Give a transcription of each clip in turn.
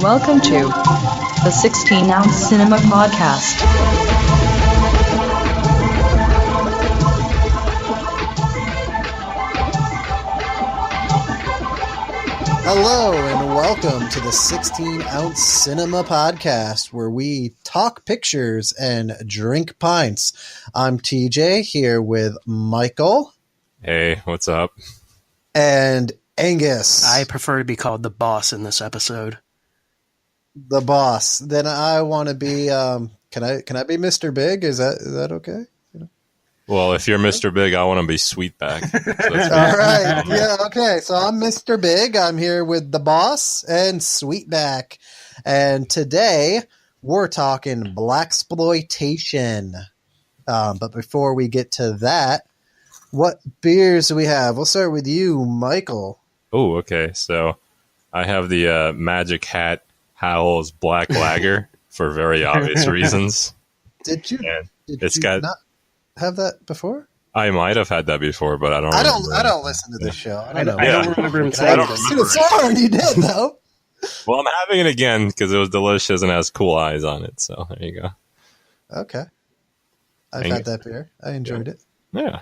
Welcome to the 16-ounce Cinema Podcast. Hello and welcome to the 16-ounce Cinema Podcast, where we talk pictures and drink pints. I'm TJ here with Michael. Hey, what's up? And Angus. I prefer to be called the boss in this episode. The boss. Then I want to be. Can I be Mr. Big? Is that okay? Well, if you're Mr. Big, I want to be Sweetback. So all right. Yeah. Okay. So I'm Mr. Big. I'm here with the boss and Sweetback, and today we're talking Blaxploitation. But before we get to that, what beers do we have? We'll start with you, Michael. Oh, okay. So I have the Magic Hat Howell's Black Lager for very obvious reasons. Did you not have that before? I might have had that before, but I don't. I don't listen to this show. I don't remember him saying it. I sworn you did though. Well, I'm having it again because it was delicious and has cool eyes on it. So there you go. Okay, I've had that beer. I enjoyed it. Yeah.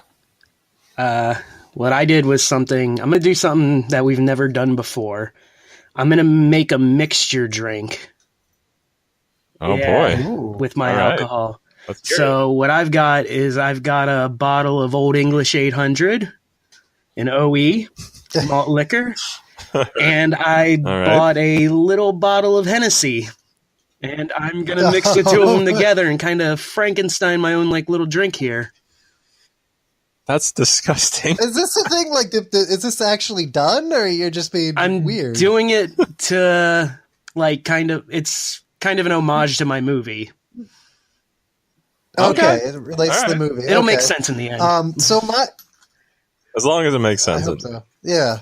What I did was I'm going to do something that we've never done before. I'm going to make a mixture drink. Oh, boy. With my alcohol. So what I've got is I've got a bottle of Old English 800, an OE, malt liquor, and I bought a little bottle of Hennessy. And I'm going to mix the two of them together and kind of Frankenstein my own like little drink here. That's disgusting. Is this a thing? Like, is this actually done, or you're just being weird? I'm doing it to, like, it's kind of an homage to my movie. Okay, it relates to the movie. It'll make sense in the end. As long as it makes sense. So. Yeah.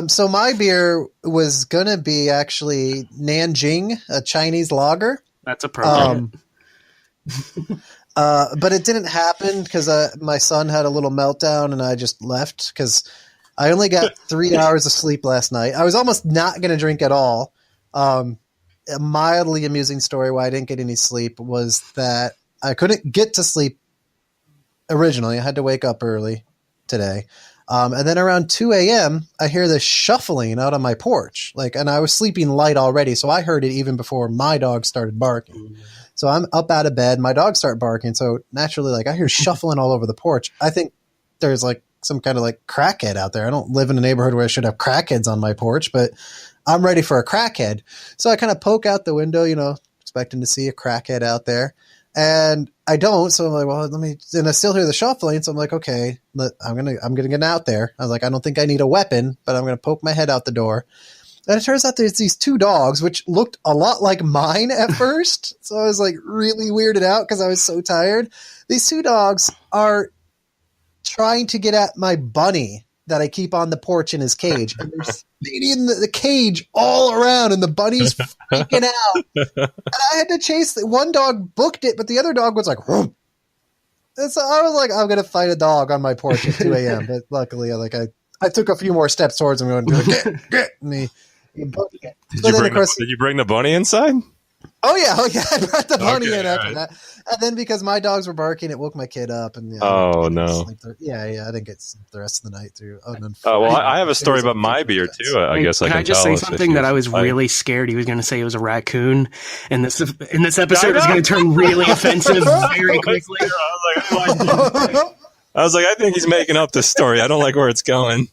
So my beer was gonna be actually Nanjing, a Chinese lager. That's appropriate. But it didn't happen because my son had a little meltdown and I just left because I only got 3 hours of sleep last night. I was almost not going to drink at all. A mildly amusing story why I didn't get any sleep was that I couldn't get to sleep originally. I had to wake up early today. And then around 2 a.m., I hear this shuffling out on my porch. And I was sleeping light already, so I heard it even before my dog started barking. Mm-hmm. So I'm up out of bed. My dogs start barking. So naturally, I hear shuffling all over the porch. I think there's some kind of crackhead out there. I don't live in a neighborhood where I should have crackheads on my porch, but I'm ready for a crackhead. So I kind of poke out the window, expecting to see a crackhead out there. And I don't. So I'm like, well, and I still hear the shuffling. So I'm like, okay, I'm going to get out there. I was like, I don't think I need a weapon, but I'm going to poke my head out the door. And it turns out there's these two dogs, which looked a lot like mine at first. So I was really weirded out because I was so tired. These two dogs are trying to get at my bunny that I keep on the porch in his cage. And they're spinning the cage all around and the bunny's freaking out. And I had to chase one dog booked it, but the other dog was like, whoop. And so I was like, I'm going to fight a dog on my porch at 2 a.m. But luckily, I took a few more steps towards him and went, get, and he booked it. Did you bring the bunny inside? Oh yeah, I brought the bunny in after that. And then because my dogs were barking, it woke my kid up. And oh no! I didn't get sleep the rest of the night through. Well, I have a story about my beer too. I guess I can just say something that I was really scared he was going to say it was a raccoon, and this episode is going to turn really offensive very quickly. I was like, I think he's making up this story. I don't like where it's going.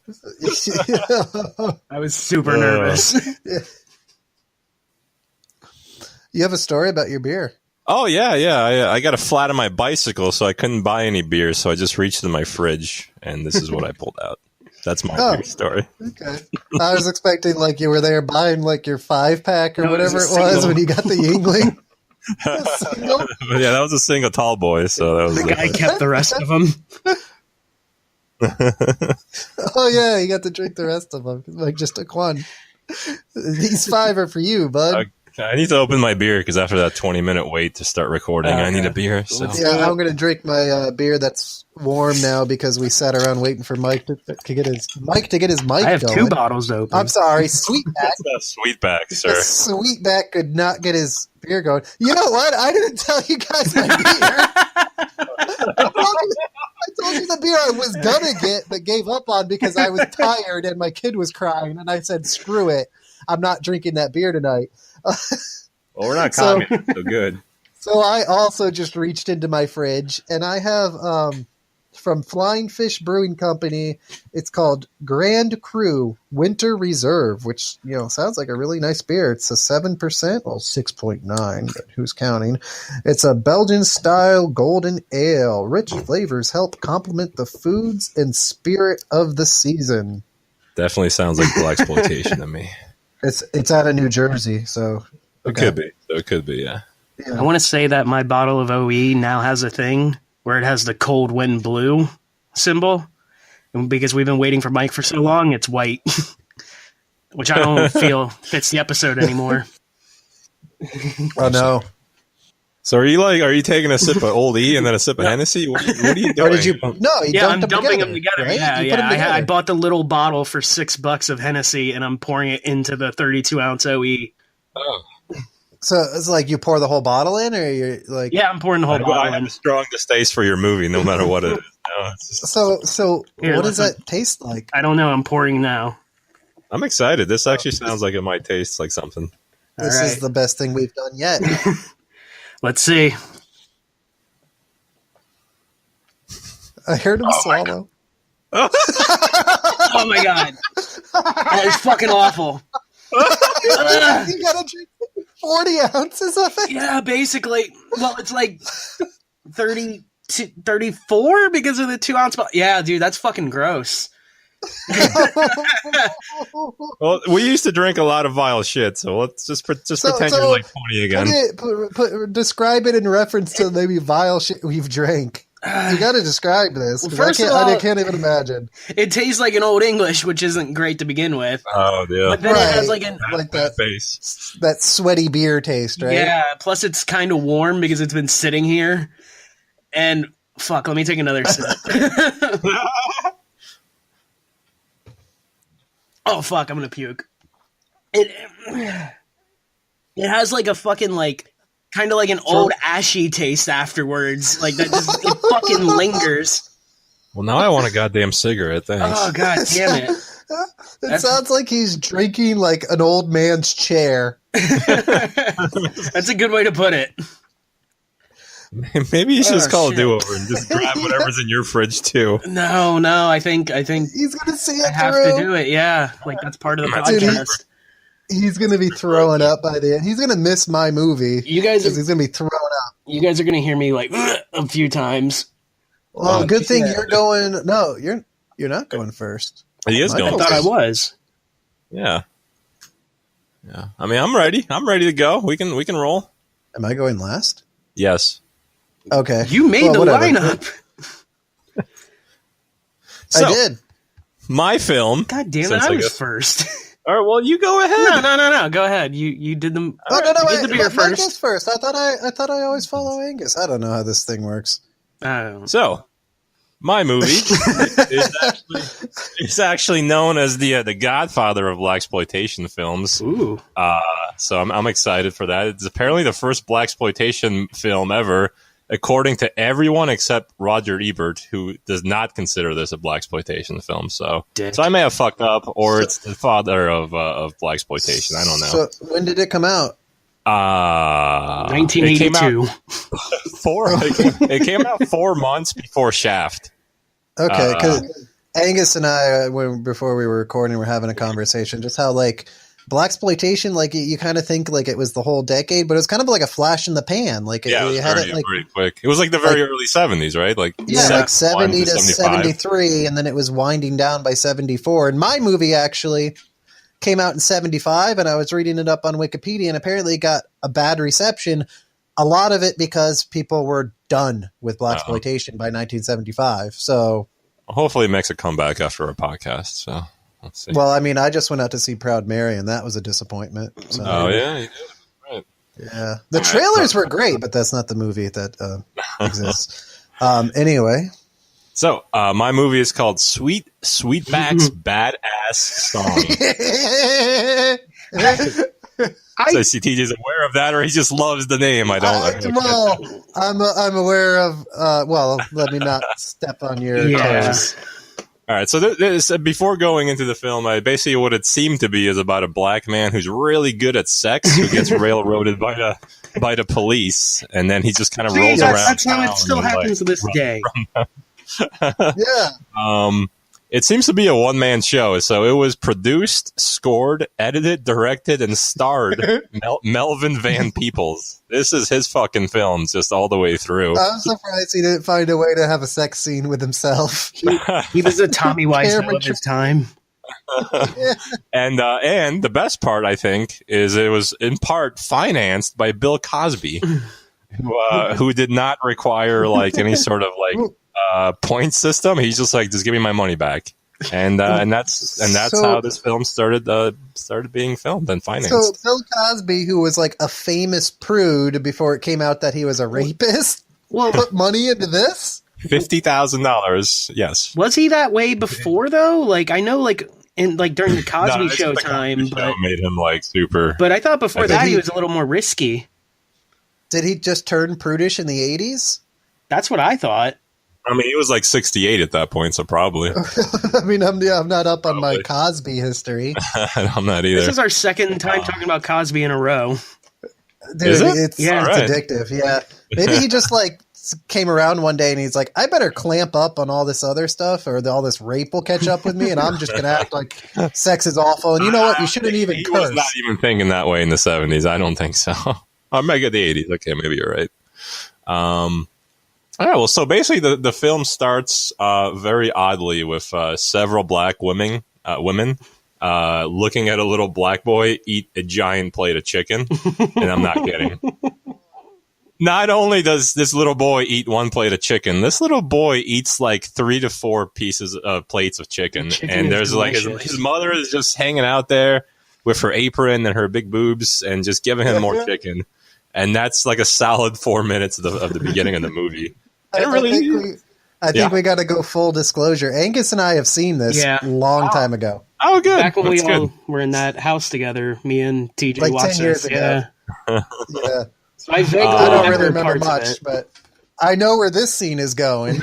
I was super nervous. You have a story about your beer? Oh, yeah. I got a flat on my bicycle, so I couldn't buy any beer, so I just reached in my fridge, and this is what I pulled out. That's my beer story. Okay. I was expecting you were there buying your 5-pack or whatever it was when you got the Yingling. Yeah, that was a single tall boy, so that was the guy kept the rest of them. Oh, yeah, you got to drink the rest of them. Just took one. These 5 are for you, bud. I need to open my beer because after that 20-minute wait to start recording, I need a beer. So. Yeah, I'm going to drink my beer that's warm now because we sat around waiting for Mike to get his mic I have going. 2 bottles open. I'm sorry, Sweetback. Sweetback, sir. Sweetback could not get his beer going. You know what? I didn't tell you guys my beer. I told you the beer I was going to get but gave up on because I was tired and my kid was crying. And I said, screw it. I'm not drinking that beer tonight. Well, we're not communists, so good. So I also just reached into my fridge, and I have from Flying Fish Brewing Company. It's called Grand Cru Winter Reserve, which sounds like a really nice beer. It's a 7%, well 6.9, but who's counting? It's a Belgian-style golden ale. Rich flavors help complement the foods and spirit of the season. Definitely sounds like Blaxploitation to me. It's out of New Jersey, so it could be. It could be, yeah. I want to say that my bottle of OE now has a thing where it has the cold wind blue symbol. And because we've been waiting for Mike for so long, it's white. Which I don't feel fits the episode anymore. Oh, no. So are you taking a sip of Old E and then a sip of Hennessy? What are you doing? Or did you? No, I'm dumping them together. Right? Yeah. I bought the little bottle for $6 of Hennessy, and I'm pouring it into the 32-ounce OE. Oh. So it's like you pour the whole bottle in, or you're like? Yeah, I'm pouring the whole bottle in. I have a strong distaste for your movie, no matter what it is. No, So Here, what does that taste like? I don't know. I'm pouring now. I'm excited. This actually sounds like it might taste like something. This is the best thing we've done yet. Let's see. I heard him swallow. Oh my god, that is fucking awful. You gotta drink 40 ounces of it? Yeah, basically. Well, it's like 34 because of the 2-ounce bottle. Yeah, dude, that's fucking gross. Well, we used to drink a lot of vile shit, so let's just pretend you're like 20 again. Describe it in reference to maybe vile shit we've drank. You got to describe this. Well, first of all, I can't even imagine. It tastes like an Old English, which isn't great to begin with. Oh, yeah. But then it has like that base. That sweaty beer taste, right? Yeah, plus it's kind of warm because it's been sitting here. And fuck, let me take another sip. Oh, fuck, I'm going to puke. It has like a fucking kind of like an old ashy taste afterwards. Like that just it fucking lingers. Well, now I want a goddamn cigarette, thanks. Oh, god damn it. It sounds like he's drinking like an old man's chair. That's a good way to put it. Maybe you should just call a do-over and just grab whatever's in your fridge too. No, I think he's gonna see it I have through. to do it. Yeah, like that's part of the Dude, podcast. He's gonna be throwing up by the end. He's gonna miss my movie. You guys, he's gonna be throwing up. You guys are gonna hear me like a few times. Well, good thing you're going. No, you're not going first. He is going. I thought I was. Yeah. I mean, I'm ready. I'm ready to go. We can roll. Am I going last? Yes. Okay. You made the lineup. So, I did. My film. God damn it! I was first. All right. Well, you go ahead. No. Go ahead. You did them. Oh no! You did the beer first. Angus first. I thought I always follow Angus. I don't know how this thing works. So, my movie is actually known as the Godfather of Blaxploitation films. Ooh. So I'm excited for that. It's apparently the first Blaxploitation film ever, according to everyone except Roger Ebert, who does not consider this a Blaxploitation film. So I may have fucked up, or it's the father of Blaxploitation. I don't know. So when did it come out? 1982. It came out 4 months before Shaft. Okay, because Angus and I, before we were recording, were having a conversation just how Blaxploitation, you kind of think it was the whole decade, but it was kind of like a flash in the pan. It was very quick. It was the very early 70s, right? 70 to 73, and then it was winding down by 74. And my movie actually came out in 75, and I was reading it up on Wikipedia, and apparently it got a bad reception. A lot of it because people were done with Blaxploitation by 1975. So hopefully it makes a comeback after our podcast. So let's see. Well, I mean, I just went out to see Proud Mary, and that was a disappointment. So. Oh yeah, you did. Yeah, the trailers were great, but that's not the movie that exists. Anyway, so my movie is called Sweetback's Badass Song. So I see TJ's aware of that, or he just loves the name. I don't. Well, I'm aware of. Well, let me not step on your toes. All right. So before going into the film, basically what it seemed to be is about a black man who's really good at sex, who gets railroaded by the police, and then he just kind of rolls around. That's how it still happens to this day. Yeah. It seems to be a one-man show, so it was produced, scored, edited, directed, and starred Melvin Van Peebles. This is his fucking film, just all the way through. I'm surprised he didn't find a way to have a sex scene with himself. He was a Tommy Wiseau of his time. And the best part, I think, is it was in part financed by Bill Cosby, who did not require like any sort of like point system. He's just like, just give me my money back, and that's how this film started being filmed and financed. So Bill Cosby, who was like a famous prude before it came out that he was a rapist, put money into this. $50,000. Yes. Was he that way before though? Like I know, like in like during the Cosby Show time, but made him like super. But I thought before that he was a little more risky. Did he just turn prudish in the 80s? That's what I thought. I mean, he was like 68 at that point, so probably. I mean, I'm not up on my Cosby history. I'm not either. This is our second time talking about Cosby in a row. Dude, it's addictive. Yeah, maybe he just like came around one day and he's like, I better clamp up on all this other stuff, or all this rape will catch up with me, and I'm just gonna act like sex is awful. And you know what? You shouldn't even curse. He was not even thinking that way in the 70s. I don't think so. I might get the 80s. Okay, maybe you're right. All right, well, so basically the film starts very oddly with several black women looking at a little black boy eat a giant plate of chicken, and I'm not kidding. Not only does this little boy eat one plate of chicken, this little boy eats like 3 to 4 pieces of plates of chicken and there's like his mother is just hanging out there with her apron and her big boobs and just giving him more chicken, and that's like a solid 4 minutes of the beginning of the movie. I think we got to go full disclosure. Angus and I have seen this long time ago. Oh, good. Back when we all were in that house together, me and TJ like watched 10 years this. ago. Yeah. So I don't really remember much, but I know where this scene is going.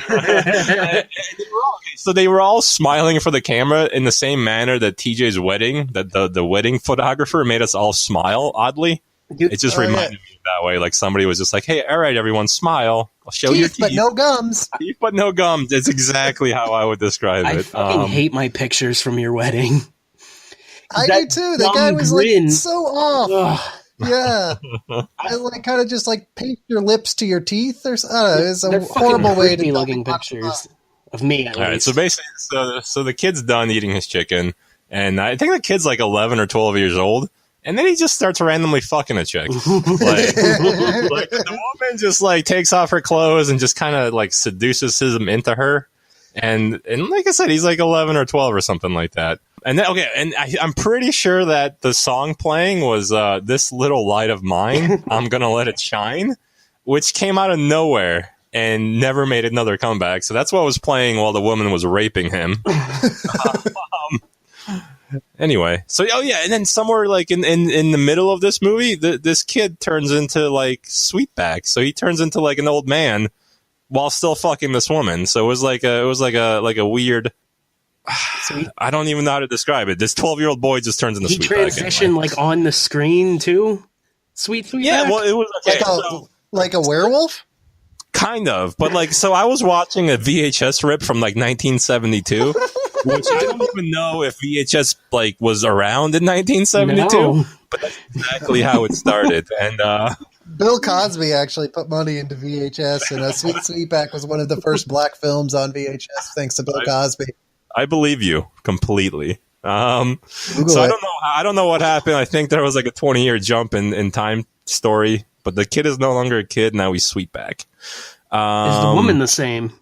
So they were all smiling for the camera in the same manner that TJ's wedding, that the wedding photographer made us all smile oddly. It just reminded me that way. Like somebody was just like, hey, all right, everyone smile. I'll show you your teeth. But no gums. Teeth, but no gums. It's exactly how I would describe it. I fucking hate my pictures from your wedding. I do too. The guy was like so off. Yeah. I like kind of just like paste your lips to your teeth or something. It's a horrible way to looking pictures of me. All right. So basically, so the kid's done eating his chicken, and I think the kid's like 11 or 12 years old. And then he just starts randomly fucking a chick. Like the woman just like takes off her clothes and just kind of like seduces him into her. And like I said, he's like 11 or 12 or something like that. And then, I'm pretty sure that the song playing was This Little Light of Mine, I'm Gonna Let It Shine, which came out of nowhere and never made another comeback. So that's what was playing while the woman was raping him. Anyway, so and then somewhere like in the middle of this movie, this kid turns into like Sweetback, so he turns into like an old man while still fucking this woman. So it was like a weird. I don't even know how to describe it. This 12-year-old boy just turns into Sweetback. He transitioned like on the screen too. Sweetback. Yeah, well, it was like a werewolf. Kind of, but like, so I was watching a VHS rip from like 1972, which I don't even know if VHS like was around in 1972, but that's exactly how it started. And Bill Cosby actually put money into VHS, and Sweetback was one of the first black films on VHS, thanks to Bill Cosby. I believe you completely. So I don't know what happened. I think there was like a 20-year jump in time story. But the kid is no longer a kid. Now he's Sweetback. Is the woman the same?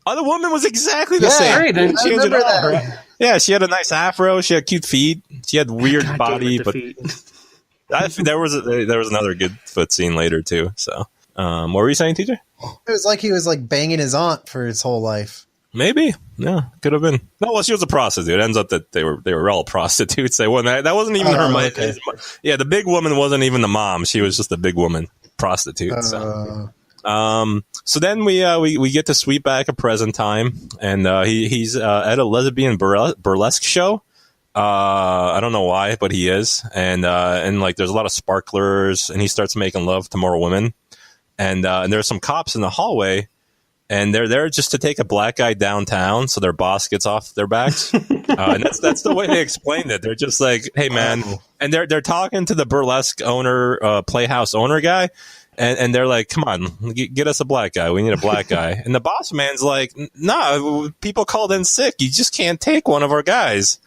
Oh, the woman was exactly the same. Right, then. She remember that. Yeah, she had a nice afro. She had cute feet. She had weird body. But There was another good foot scene later too. So, what were you saying, TJ? It was like he was like banging his aunt for his whole life. Maybe, yeah, could have been. No, well, she was a prostitute. It ends up that they were all prostitutes. That wasn't even her. Okay. Yeah, the big woman wasn't even the mom. She was just a big woman prostitute. So then we get to Sweetback at present time, and he's at a lesbian burlesque show. I don't know why, but he is, and like there's a lot of sparklers, and he starts making love to more women, and there's some cops in the hallway. And they're there just to take a black guy downtown, so their boss gets off their backs. And that's the way they explained it. They're just like, "Hey, man," and they're talking to the burlesque owner, playhouse owner guy, and they're like, "Come on, get us a black guy. We need a black guy." And the boss man's like, "Nah, people called in sick. You just can't take one of our guys."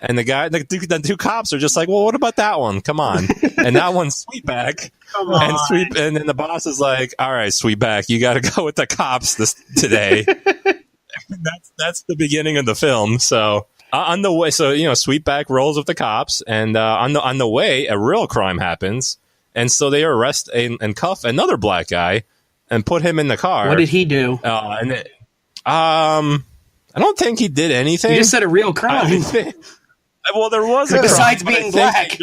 And the two cops are just like, "Well, what about that one? Come on." And that one's Sweetback. And then the boss is like, "All right, Sweetback, you got to go with the cops today." that's the beginning of the film. So on the way, Sweetback rolls with the cops, and on the way, a real crime happens, and so they arrest and cuff another black guy and put him in the car. What did he do? I don't think he did anything. You just said a real crime. Well, there was a besides crime, being black.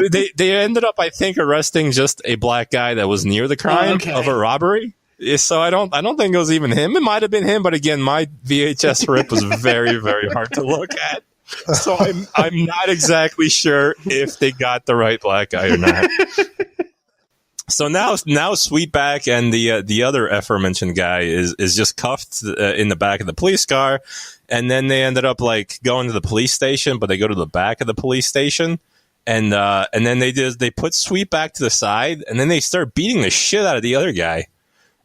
They ended up, I think, arresting just a black guy that was near the crime of a robbery. So I don't think it was even him. It might have been him, but again, my VHS rip was very, very hard to look at. So I'm not exactly sure if they got the right black guy or not. So now Sweetback and the other aforementioned guy is just cuffed in the back of the police car, and then they ended up like going to the police station, but they go to the back of the police station, and then they put Sweetback to the side, and then they start beating the shit out of the other guy,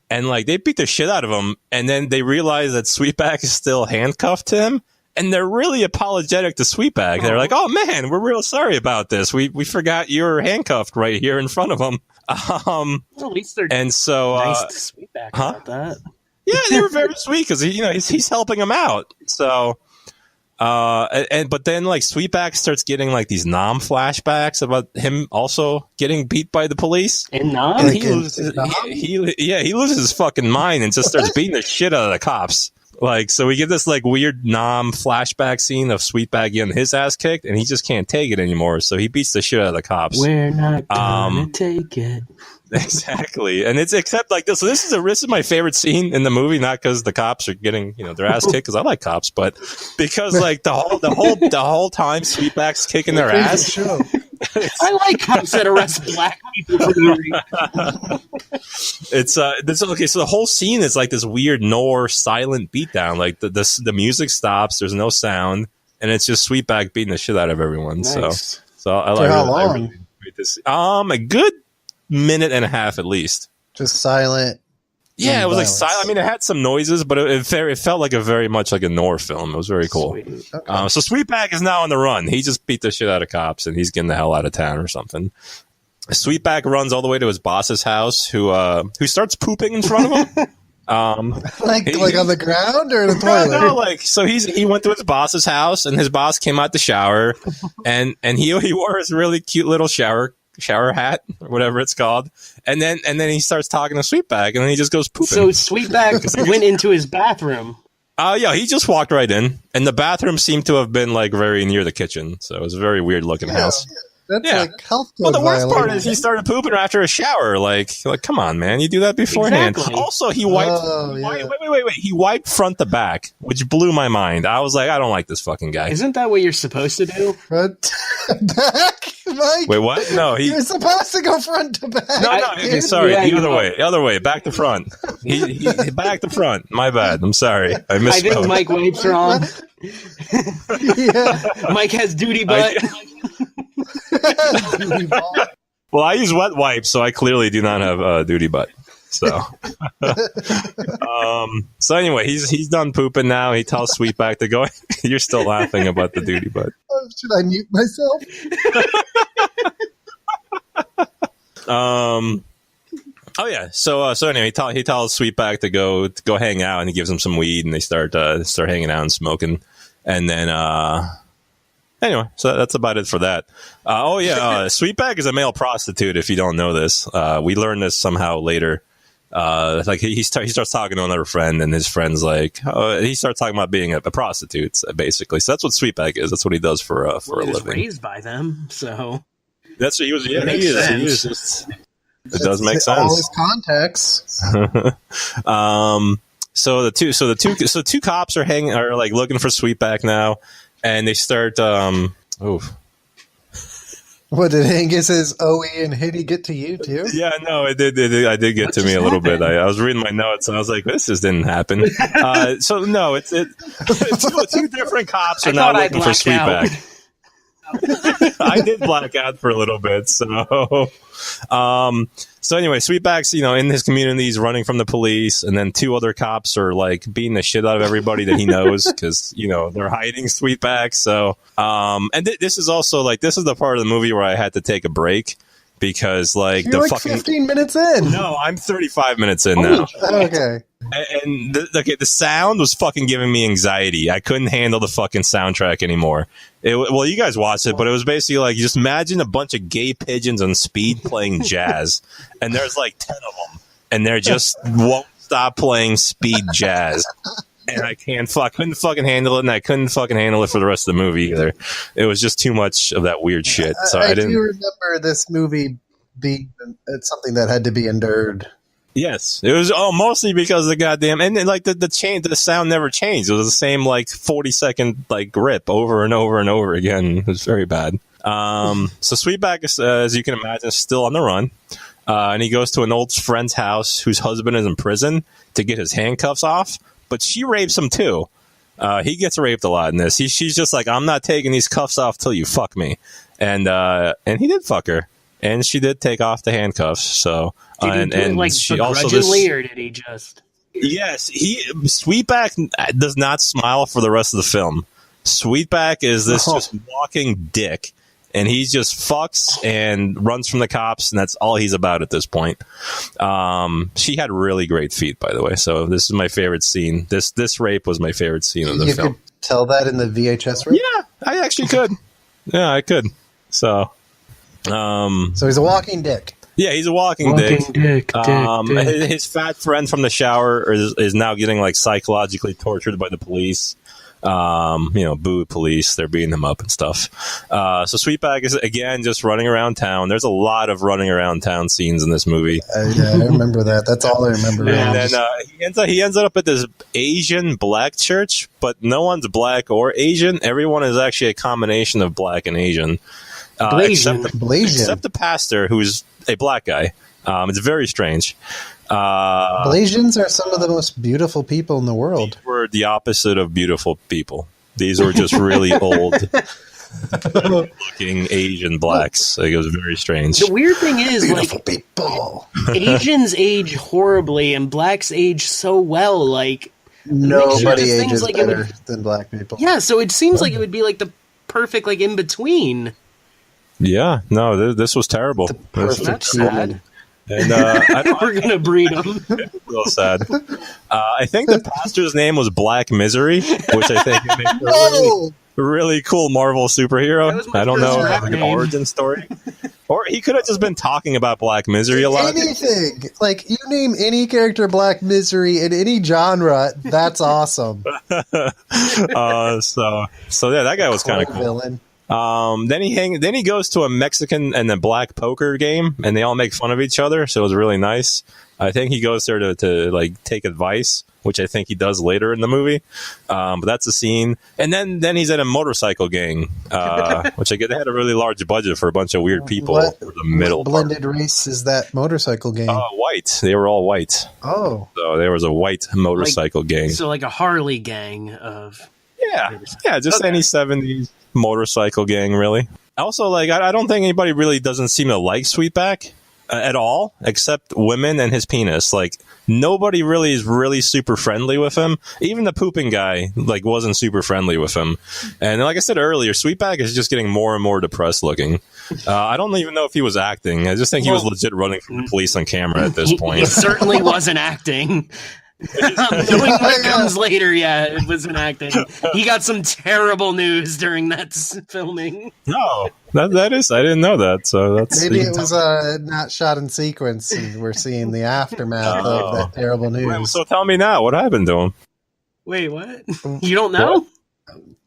and like they beat the shit out of him, and then they realize that Sweetback is still handcuffed to him. And they're really apologetic to Sweetback. They're like, "Oh man, we're real sorry about this. We forgot you were handcuffed right here in front of him." Well, at least they're nice to Sweetback about that. Yeah, they were very sweet because he's helping him out. So, but then like Sweetback starts getting like these Nam flashbacks about him also getting beat by the police. And Nam, and he loses his fucking mind and just starts beating the shit out of the cops. Like, so we get this like weird Nam flashback scene of Sweetback getting his ass kicked, and he just can't take it anymore. So he beats the shit out of the cops. We're not gonna take it. Exactly, and it's except like this. So this is my favorite scene in the movie, not because the cops are getting their ass kicked, because I like cops, but because like the whole time Sweetback's kicking their ass. I like cops that arrest black people for no reason. It's okay. So the whole scene is like this weird noir silent beatdown. Like the music stops, there's no sound, and it's just Sweetback beating the shit out of everyone. Nice. So I like. How long? I really this. A good minute and a half at least. Just silent. Yeah, it was like silent. I mean, it had some noises, but it felt like very much like a noir film. It was very cool. Okay. So Sweetback is now on the run. He just beat the shit out of cops, and he's getting the hell out of town or something. Sweetback runs all the way to his boss's house, who starts pooping in front of him. Like on the ground or in the toilet? No, so he went to his boss's house, and his boss came out the shower, and he wore his really cute little shower hat or whatever it's called, and then he starts talking to Sweetback, and then he just goes pooping. So Sweetback went into his bathroom. Yeah, he just walked right in, and the bathroom seemed to have been like very near the kitchen, so it was a very weird looking house. That's like health code. Well, the worst part violation. is he started pooping after a shower. Like, come on, man, you do that beforehand. Exactly. Also, he wiped. Wait. He wiped front to back, which blew my mind. I was like, I don't like this fucking guy. Isn't that what you're supposed to do? Front back, Mike. Wait, what? No, You're supposed to go front to back. No, okay, sorry. Yeah, the other way, back to front. He back to front. My bad. I'm sorry. I misspoke. I think Mike wipes wrong. Yeah. Mike has duty butt. Well, I use wet wipes, so I clearly do not have duty butt. So, so anyway, he's done pooping now. He tells Sweetback to go. You're still laughing about the duty butt. Should I mute myself? Oh yeah. So anyway, he tells Sweetback to go hang out, and he gives him some weed, and they start hanging out and smoking, and then Anyway, so that's about it for that. Sweetback is a male prostitute. If you don't know this, we learned this somehow later. Like he starts talking to another friend, and his friend's like, he starts talking about being a prostitute, basically. So that's what Sweetback is. That's what he does for a living. He was raised by them, so that's what he was. Yeah, he is. It does make sense. All his context. So two cops are like looking for Sweetback now, and they start. What did Angus's OE and Hitty get to you too? Yeah, no, it did. I did get to me a little bit. I was reading my notes and I was like, "This just didn't happen." So no, it's two different cops are now looking for Sweetback. I did black out for a little bit. So anyway, Sweetback's, in his community, he's running from the police, and then two other cops are like beating the shit out of everybody that he knows because, they're hiding Sweetback. So, this is also this is the part of the movie where I had to take a break because You're 15 minutes in. No, I'm 35 minutes in now. Okay. And the sound was fucking giving me anxiety. I couldn't handle the fucking soundtrack anymore. Well, you guys watched it, but it was basically you just imagine a bunch of gay pigeons on speed playing jazz, and there's 10 of them, and they're just won't stop playing speed jazz. And I couldn't fucking handle it, and I couldn't fucking handle it for the rest of the movie either. It was just too much of that weird shit. So I didn't. Do remember this movie being something that had to be endured. Yes, it was mostly because of the goddamn and the sound never changed. It was the same 40-second rip over and over and over again. It was very bad. So Sweetback is, as you can imagine, is still on the run, and he goes to an old friend's house whose husband is in prison to get his handcuffs off. But she rapes him too. He gets raped a lot in this. She's just like, I'm not taking these cuffs off till you fuck me, and he did fuck her. And she did take off the handcuffs. So, did he do it she also or did he just? Yes, Sweetback does not smile for the rest of the film. Sweetback is this just walking dick, and he just fucks and runs from the cops, and that's all he's about at this point. She had really great feet, by the way. So this is my favorite scene. This rape was my favorite scene of the film. You could tell that in the VHS rape? Yeah, I actually could. Yeah, I could. So he's a walking dick. Yeah, he's a walking dick. His fat friend from the shower is now getting psychologically tortured by the police. Boo police. They're beating him up and stuff. So Sweetback is again just running around town. There's a lot of running around town scenes in this movie. Yeah, I remember that. That's all I remember. And then he ends up at this Asian black church, but no one's black or Asian. Everyone is actually a combination of black and Asian. Except the pastor, who's a black guy. It's very strange. Blasians are some of the most beautiful people in the world. These were the opposite of beautiful people. These were just really old looking Asian blacks. It was very strange. The weird thing is, beautiful people. Asians age horribly and blacks age so well. Nobody ages better than black people. Yeah, so it seems like it would be the perfect in between. Yeah, no, this was terrible. That's sad. And we're gonna breed them. Real sad. I think the pastor's name was Black Misery, which I think makes a really cool Marvel superhero. I don't know, an origin story. Or he could have just been talking about Black Misery a lot. Anything. You name any character Black Misery in any genre, that's awesome. So yeah, that guy was kind of cool. Villain. Then he goes to a Mexican and a black poker game, and they all make fun of each other. So it was really nice. I think he goes there to take advice, which I think he does later in the movie. But that's a scene. And then he's at a motorcycle gang, which I get. They had a really large budget for a bunch of weird people. For the middle blended race is that motorcycle gang? White. They were all white. Oh, so there was a white motorcycle gang. So a Harley gang of. Yeah, just any 70s motorcycle gang, really. Also, I don't think anybody really doesn't seem to like Sweetback at all, except women and his penis. Nobody really is really super friendly with him. Even the pooping guy, wasn't super friendly with him. And like I said earlier, Sweetback is just getting more and more depressed looking. I don't even know if he was acting. I just think he was legit running from the police on camera at this point. He certainly wasn't acting. Knowing what comes later, yeah, it was an acting. He got some terrible news during that filming. No, that is, I didn't know that. So that's maybe it was not shot in sequence, and we're seeing the aftermath of that terrible news. Well, so tell me now, what happened to him? Wait, what? You don't know?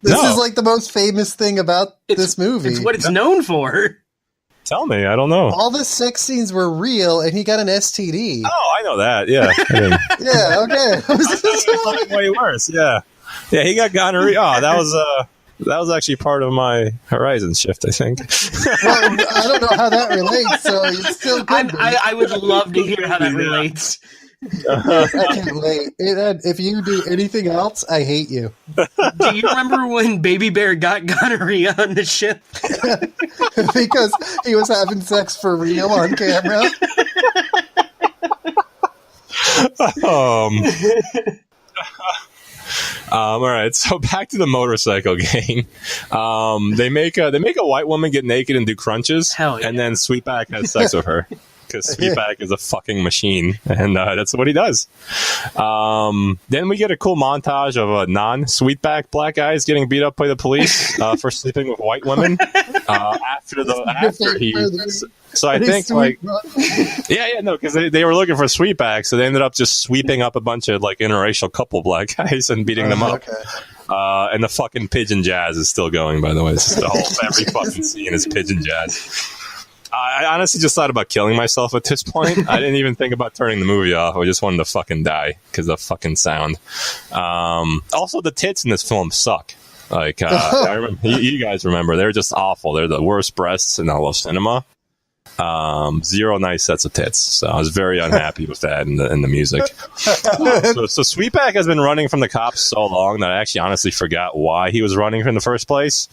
This is like the most famous thing about this movie. It's what it's known for. Tell me, I don't know. All the sex scenes were real, and he got an STD. Oh, I know that. Yeah. Yeah. Okay. It's way worse. Yeah. Yeah. He got gonorrhea. Oh, that was actually part of my Horizon shift, I think. Well, I don't know how that relates. So it's still good. I would love to hear how that relates. I can't wait. If you do anything else, I hate you. Do you remember when Baby Bear got gonorrhea on the ship? Because he was having sex for real on camera. All right, so back to the motorcycle gang. They make a white woman get naked and do crunches, and then Sweetback has sex with her. Because Sweetback is a fucking machine, and that's what he does. Then we get a cool montage of non-Sweetback black guys getting beat up by the police for sleeping with white women. So I think because they were looking for Sweetback, so they ended up just sweeping up a bunch of like interracial couple black guys and beating them up. Okay. And the fucking pigeon jazz is still going, by the way. It's the whole every fucking scene is pigeon jazz. I honestly just thought about killing myself at this point. I didn't even think about turning the movie off. I just wanted to fucking die because of the fucking sound. Also, the tits in this film suck. Like, I remember, you guys remember, they're just awful. They're the worst breasts in all of cinema. Zero nice sets of tits. So I was very unhappy with that in the music. So Sweetback has been running from the cops so long that I actually honestly forgot why he was running in the first place.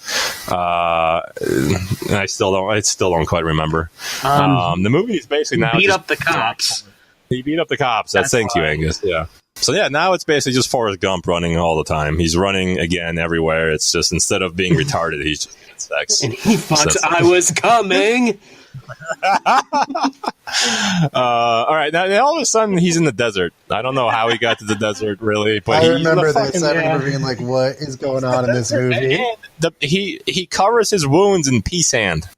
And I still don't quite remember. The movie is basically now beat up the cops. He beat up the cops. Thank you, Angus. Yeah. So yeah, now it's basically just Forrest Gump running all the time. He's running again everywhere. It's just instead of being retarded, he's just getting sex. And he fucks. I was coming. All right, now all of a sudden he's in the desert. I don't know how he got to the desert, really, but I remember this. I remember being like, "What is going on in this movie?" He covers his wounds in pea sand,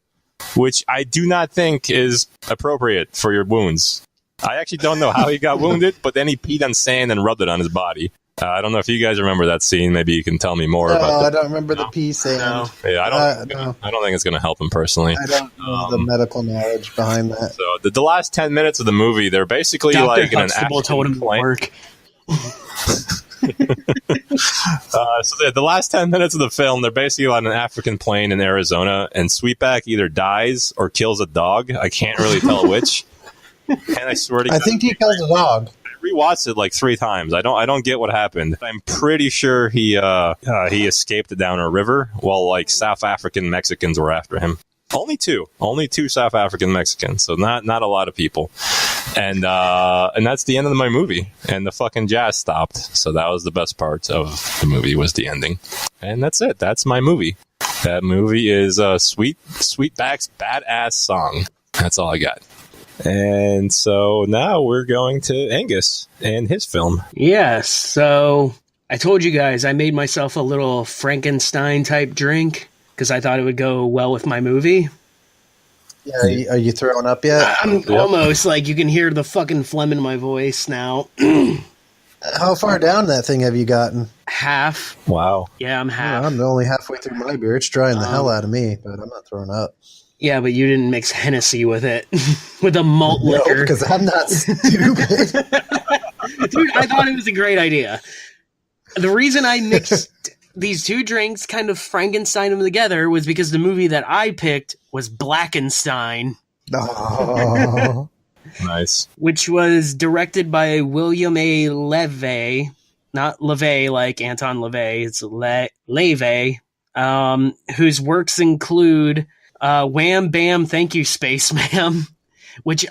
which I do not think is appropriate for your wounds. I actually don't know how he got wounded, but then he peed on sand and rubbed it on his body. I don't know if you guys remember that scene. Maybe you can tell me more about that. I don't remember the pea sand. No. Yeah, I don't think it's going to help him personally. I don't know the medical knowledge behind that. So the last 10 minutes of the movie, they're basically Dr. like in an Huxtable told him to work. So the last 10 minutes of the film, they're basically on an African plain in Arizona, and Sweetback either dies or kills a dog. I can't really tell which. And I swear to God, I think he kills a dog. I rewatched it like 3 times. I don't get what happened. I'm pretty sure he escaped down a river while like South African Mexicans were after him. Only two South African Mexicans, so not a lot of people. And that's the end of my movie. And the fucking jazz stopped. So that was the best part of the movie, was the ending. And that's it. That's my movie. That movie is Sweetback's Badass Song. That's all I got. And so now we're going to Angus and his film. Yes. So I told you guys I made myself a little Frankenstein type drink because I thought it would go well with my movie. Yeah, are you throwing up yet? I'm almost, like, you can hear the fucking phlegm in my voice now. How far down that thing have you gotten? Half. Wow. Yeah, I'm half. I'm only halfway through my beer. It's drying the hell out of me, but I'm not throwing up. Yeah, but you didn't mix Hennessy with it. With a malt liquor. Because I'm not stupid. Dude, I thought it was a great idea. The reason I mixed these two drinks, kind of Frankenstein them together, was because the movie that I picked was Blackenstein. Oh. Nice. Which was directed by William A. Levey. Not Levey like Anton LaVey. It's Levey. Whose works include Wham Bam Thank You Space Ma'am, which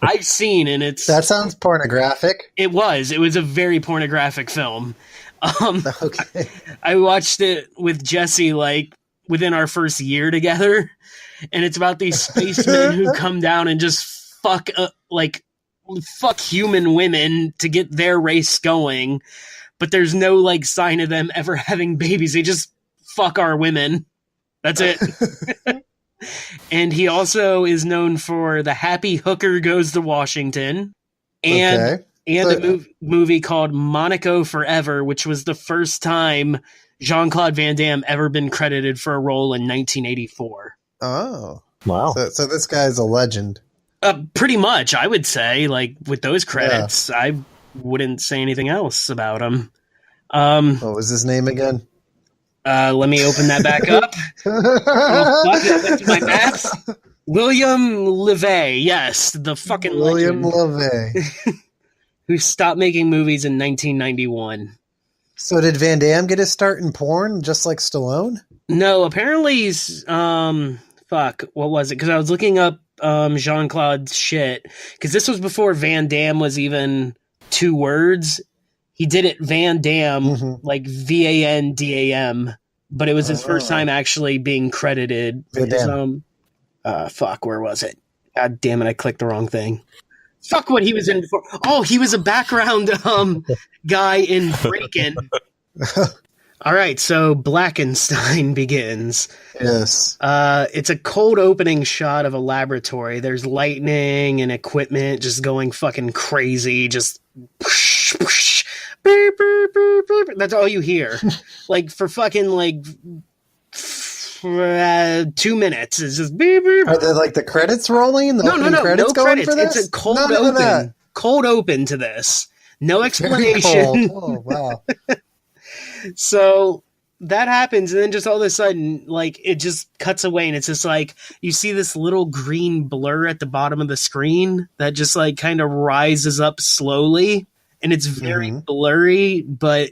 I've seen, and that sounds pornographic. It was a very pornographic film. Okay. I watched it with Jesse like within our first year together, and it's about these spacemen who come down and just fuck up, like fuck human women to get their race going, but there's no like sign of them ever having babies. They just fuck our women. That's it. And he also is known for The Happy Hooker Goes to Washington and a movie called Monaco Forever, which was the first time Jean-Claude Van Damme ever been credited for a role in 1984. Oh. Wow. So this guy's a legend. Pretty much, I would say. Like, with those credits, I wouldn't say anything else about him. What was his name again? Let me open that back up. My maps. William LeVay. Yes, the fucking William legend. LeVay. Who stopped making movies in 1991. So did Van Damme get his start in porn just like Stallone? No, apparently he's, what was it? Because I was looking up Jean-Claude's shit. Because this was before Van Damme was even 2 words. He did it Van Damme, like VANDAM, but it was his first time actually being credited. Where was it? God damn it, I clicked the wrong thing. Fuck what he was in before. Oh, he was a background guy in Breakin'. All right, so Blackenstein begins. Yes. It's a cold opening shot of a laboratory. There's lightning and equipment just going fucking crazy. Just whoosh, whoosh, beep, beep, beep, beep. That's all you hear. Like for fucking 2 minutes. It's just beep, beep. Are there like the credits rolling? No credits going credits. for this? It's a cold open. Cold open to this. No explanation. Oh, wow. So that happens, and then just all of a sudden, like, it just cuts away, and it's just like, you see this little green blur at the bottom of the screen that just, like, kind of rises up slowly, and it's very blurry, but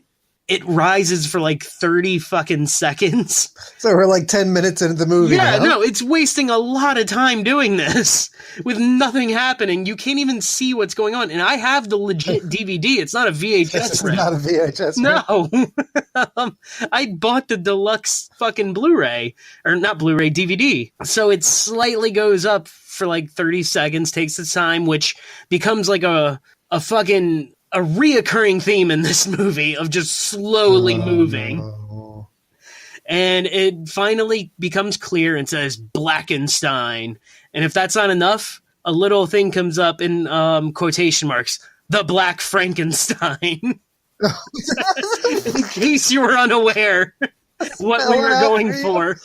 it rises for, like, 30 fucking seconds. So we're, like, 10 minutes into the movie Yeah, now. no, it's wasting a lot of time doing this with nothing happening. You can't even see what's going on, and I have the legit DVD. It's not a VHS. It's not a VHS. No. I bought the deluxe fucking Blu-ray, or not Blu-ray, DVD. So it slightly goes up for like 30 seconds, takes its time, which becomes like a reoccurring theme in this movie of just slowly moving. No. And it finally becomes clear and says Blackenstein. And if that's not enough, a little thing comes up in quotation marks, the Black Frankenstein. In case you were unaware what we were going for.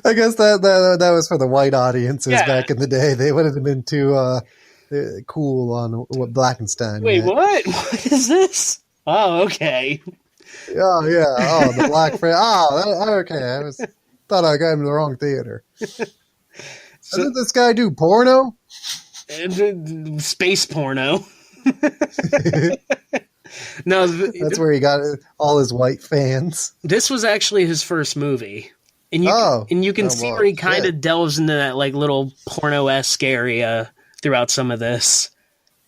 I guess that was for the white audiences back in the day. They would have been too cool on what Blackenstein. Wait, what? What is this? Oh, okay. Oh, yeah. Oh, the Black okay. I thought I got him in the wrong theater. So, did this guy do porno? Space porno. No, that's where he got all his white fans. This was actually his first movie. And you can see where he kind of delves into that like little porno-esque area throughout some of this.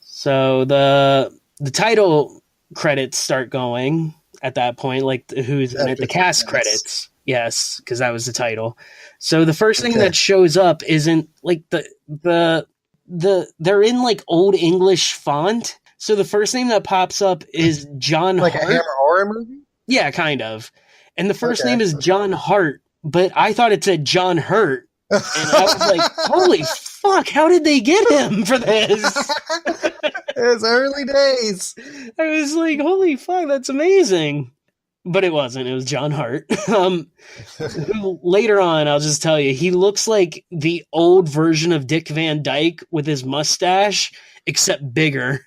So the title credits start going at that point, like who's in it, the cast credits. Yes, because that was the title. So the first thing that shows up isn't like they're in like old English font. So the first name that pops up is John Hart. Like a Hammer horror movie? Yeah, kind of. And the first name is John Hart, but I thought it said John Hurt. And I was like, holy fuck, how did they get him for this? It's early days. I was like, holy fuck, that's amazing. But it wasn't. It was John Hart. Who, later on, I'll just tell you, he looks like the old version of Dick Van Dyke with his mustache, except bigger.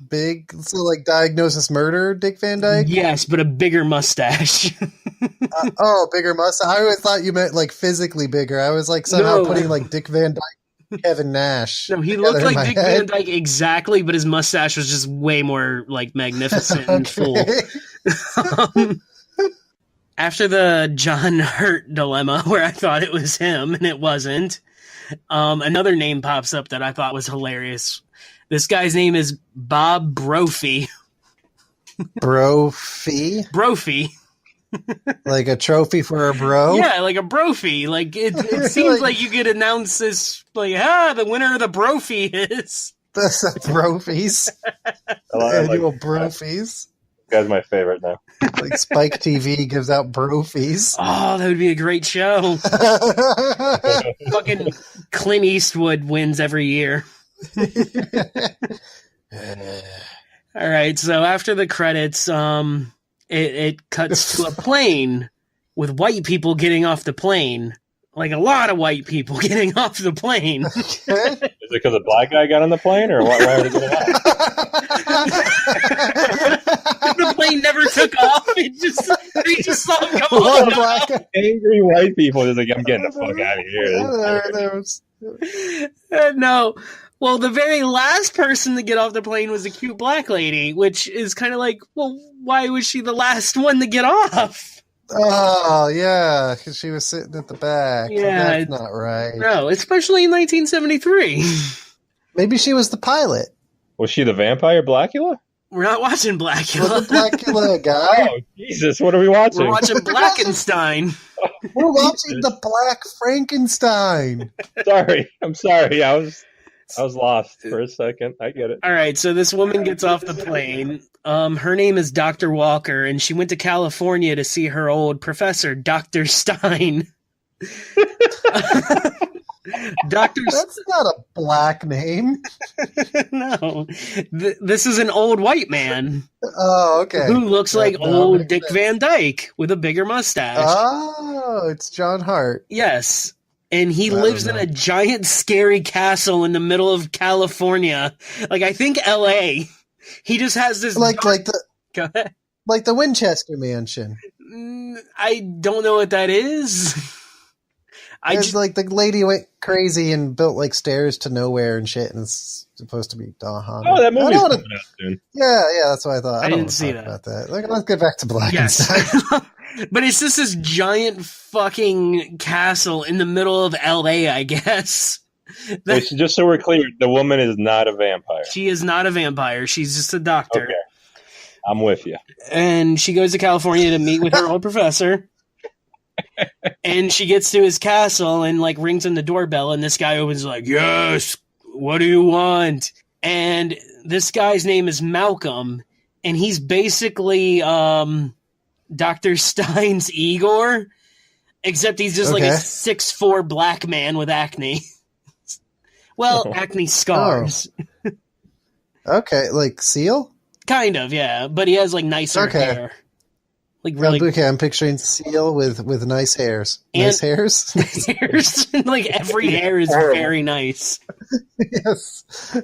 Big, so like Diagnosis Murder, Dick Van Dyke? Yes, but a bigger mustache. Bigger mustache. I always thought you meant like physically bigger. I was like somehow putting like Dick Van Dyke, Kevin Nash. No, he looked like Dick Van Dyke exactly, but his mustache was just way more like magnificent and full. After the John Hurt dilemma, where I thought it was him and it wasn't, another name pops up that I thought was hilarious. This guy's name is Bob Brophy. Brophy? Brophy. Like a trophy for a bro? Yeah, like a brophy. Like it seems like you could announce this, like, the winner of the brophy is. That's the brophies. Annual brophies. Guy's my favorite now. Like Spike TV gives out brophies. Oh, that would be a great show. Fucking Clint Eastwood wins every year. All right, so after the credits, it cuts to a plane with white people getting off the plane. Like a lot of white people getting off the plane. Is it because a black guy got on the plane, or why are they getting off? The plane never took off. They just saw him come off. Angry white people just like, I'm getting the fuck out of here. No. Well, the very last person to get off the plane was a cute black lady, which is kind of like, well, why was she the last one to get off? Oh, yeah, because she was sitting at the back. Yeah. That's not right. No, especially in 1973. Maybe she was the pilot. Was she the vampire Blackula? We're not watching Blackula. Was the Blackula guy? Oh, Jesus, what are we watching? We're watching Blackenstein. We're watching the Black Frankenstein. I'm sorry. I was lost for a second. I get it. All right, so this woman gets off the plane. Her name is Dr. Walker, and she went to California to see her old professor, Dr. Stein. That's not a black name. No. This is an old white man. Oh, okay. Who looks like old Dick Van Dyke with a bigger mustache. Oh, it's John Hart. Yes. And he lives in a giant, scary castle in the middle of California. Like, I think L.A. He just has this... Go ahead. Like the Winchester Mansion. I don't know what that is. Like the lady went crazy and built like stairs to nowhere and shit, and it's supposed to be haunted. Oh, that movie's coming out soon. Yeah, that's what I thought. I don't didn't see that. About that. Like, let's get back to Blackenstein. Yes. But it's just this giant fucking castle in the middle of L.A., I guess. Which, just so we're clear, the woman is not a vampire. She is not a vampire. She's just a doctor. Okay. I'm with you. And she goes to California to meet with her old professor. And she gets to his castle and like rings on the doorbell, and this guy opens like, "Yes, what do you want?" And this guy's name is Malcolm, and he's basically Dr. Stein's Igor, except he's just like a 6'4" black man with acne. Well, acne scars. Oh. Okay, like Seal? Kind of, yeah, but he has like nicer hair. Like really, okay, I'm picturing Seal with nice hairs. Nice hairs? Nice hairs. Like every hair is very nice. Yes.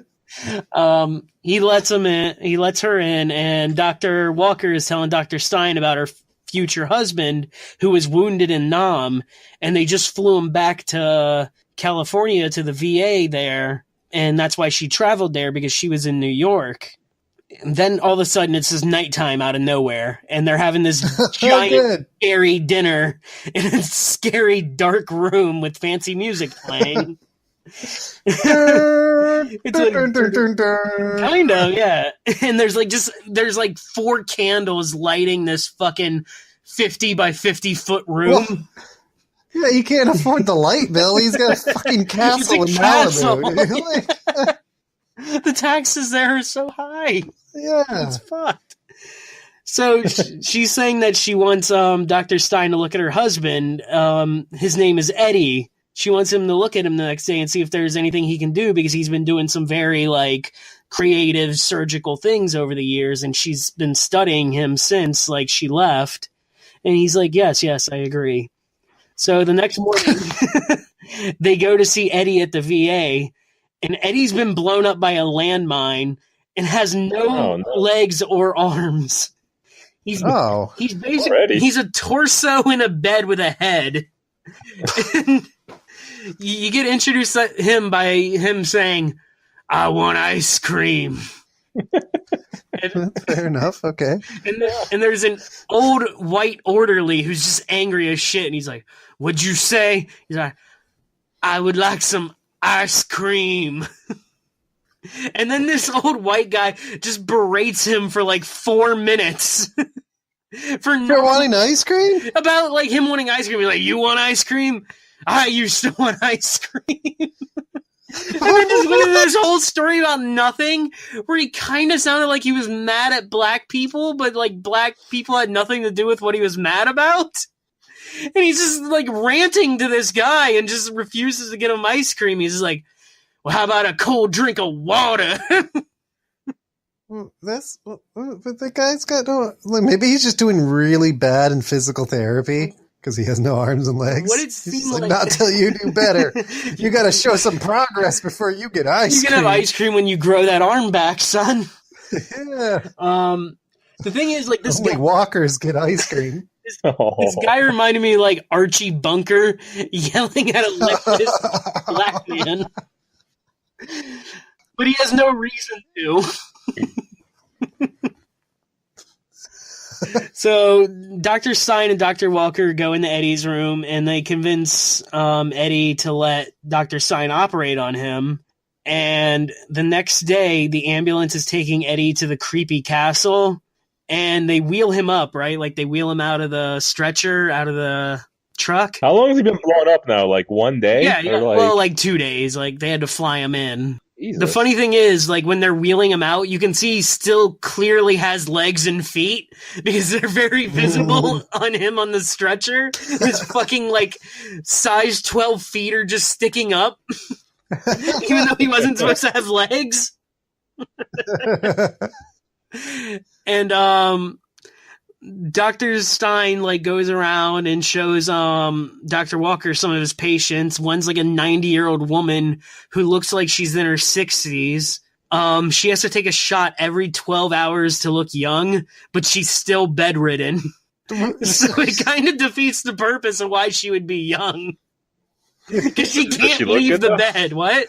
He lets him in. He lets her in, and Dr. Walker is telling Dr. Stein about her future husband, who was wounded in Nam, and they just flew him back to California to the VA there, and that's why she traveled there, because she was in New York. And then all of a sudden it's just nighttime out of nowhere, and they're having this giant scary dinner in a scary dark room with fancy music playing. It's kind of, yeah. And there's like 4 candles lighting this fucking 50 by 50 foot room. Well, yeah, you can't afford the light bill. He's got a fucking castle in Malibu. The taxes there are so high. Yeah. It's fucked. So she's saying that she wants Dr. Stein to look at her husband. His name is Eddie. She wants him to look at him the next day and see if there's anything he can do, because he's been doing some very like creative surgical things over the years, and she's been studying him since like she left. And he's like, yes, I agree. So the next morning they go to see Eddie at the VA. And Eddie's been blown up by a landmine and has no legs or arms. He's basically he's a torso in a bed with a head. And you get introduced to him by him saying, "I want ice cream." Fair enough. Okay. And there's an old white orderly who's just angry as shit, and he's like, "What'd you say?" He's like, "I would like some ice cream." And then this old white guy just berates him for like 4 minutes. For wanting ice cream? About, like, him wanting ice cream. He's like, you want ice cream? I used to want ice cream. And then just went into this whole story about nothing, where he kind of sounded like he was mad at black people, but, like, black people had nothing to do with what he was mad about. And he's just, like, ranting to this guy and just refuses to get him ice cream. He's just like, well, how about a cold drink of water? But the guy's got no. Like, maybe he's just doing really bad in physical therapy because he has no arms and legs. What it seemed like, not till you do better. You got to show some progress before you get ice cream. You can have ice cream when you grow that arm back, son. Yeah. The thing is, like, this Only guy, walkers get ice cream. this guy reminded me of, like, Archie Bunker yelling at a leftist black man. But he has no reason to. So Dr. Stein and Dr. Walker go into Eddie's room and they convince Eddie to let Dr. Stein operate on him. And the next day, the ambulance is taking Eddie to the creepy castle and they wheel him up, right? Like they wheel him out of the stretcher, out of the truck. How long has he been blown up now? Like 1 day? Yeah. Well, like 2 days. Like they had to fly him in. Jesus. The funny thing is, like, when they're wheeling him out, you can see he still clearly has legs and feet because they're very visible on him on the stretcher. His fucking, like, size 12 feet are just sticking up, even though he wasn't supposed to have legs. And, Dr. Stein, like, goes around and shows Dr. Walker some of his patients. One's like a 90-year-old woman who looks like she's in her 60s. She has to take a shot every 12 hours to look young, but she's still bedridden. So it kind of defeats the purpose of why she would be young. Because she can't leave the bed. What?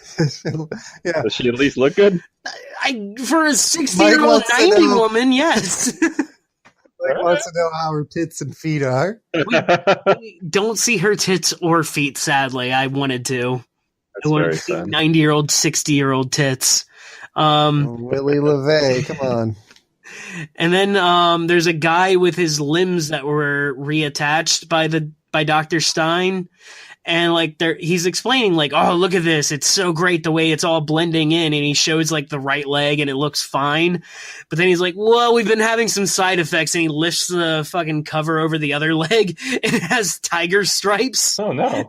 Yeah. Does she at least look good? For a 60-year-old 90 woman, yes. Mike wants to know how her tits and feet are. We don't see her tits or feet, sadly. I wanted to. I wanted to see 90-year-old, 60-year-old tits. Willie LeVay, come on. And then there's a guy with his limbs that were reattached by Dr. Stein. And like he's explaining like, oh, look at this. It's so great the way it's all blending in. And he shows like the right leg and it looks fine. But then he's like, well, we've been having some side effects. And he lifts the fucking cover over the other leg and it has tiger stripes. Oh, no.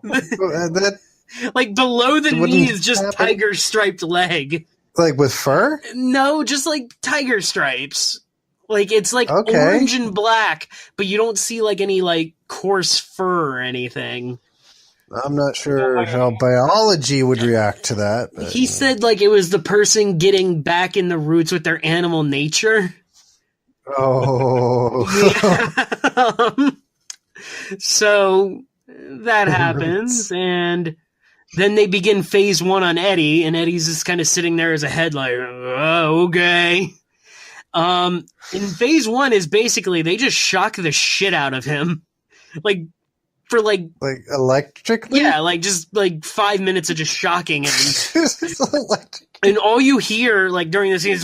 Like below the knee is just tiger striped leg. Like with fur? No, just like tiger stripes. Like it's like orange and black, but you don't see like any like coarse fur or anything. I'm not sure how biology would react to that. But he said like it was the person getting back in the roots with their animal nature. Oh. Yeah. So that happens, and then they begin phase 1 on Eddie, and Eddie's just kind of sitting there as a head like, oh, okay. In phase 1 is basically they just shock the shit out of him. Like, for like electrically? Yeah, like just like 5 minutes of just shocking him. And all you hear like during the scene is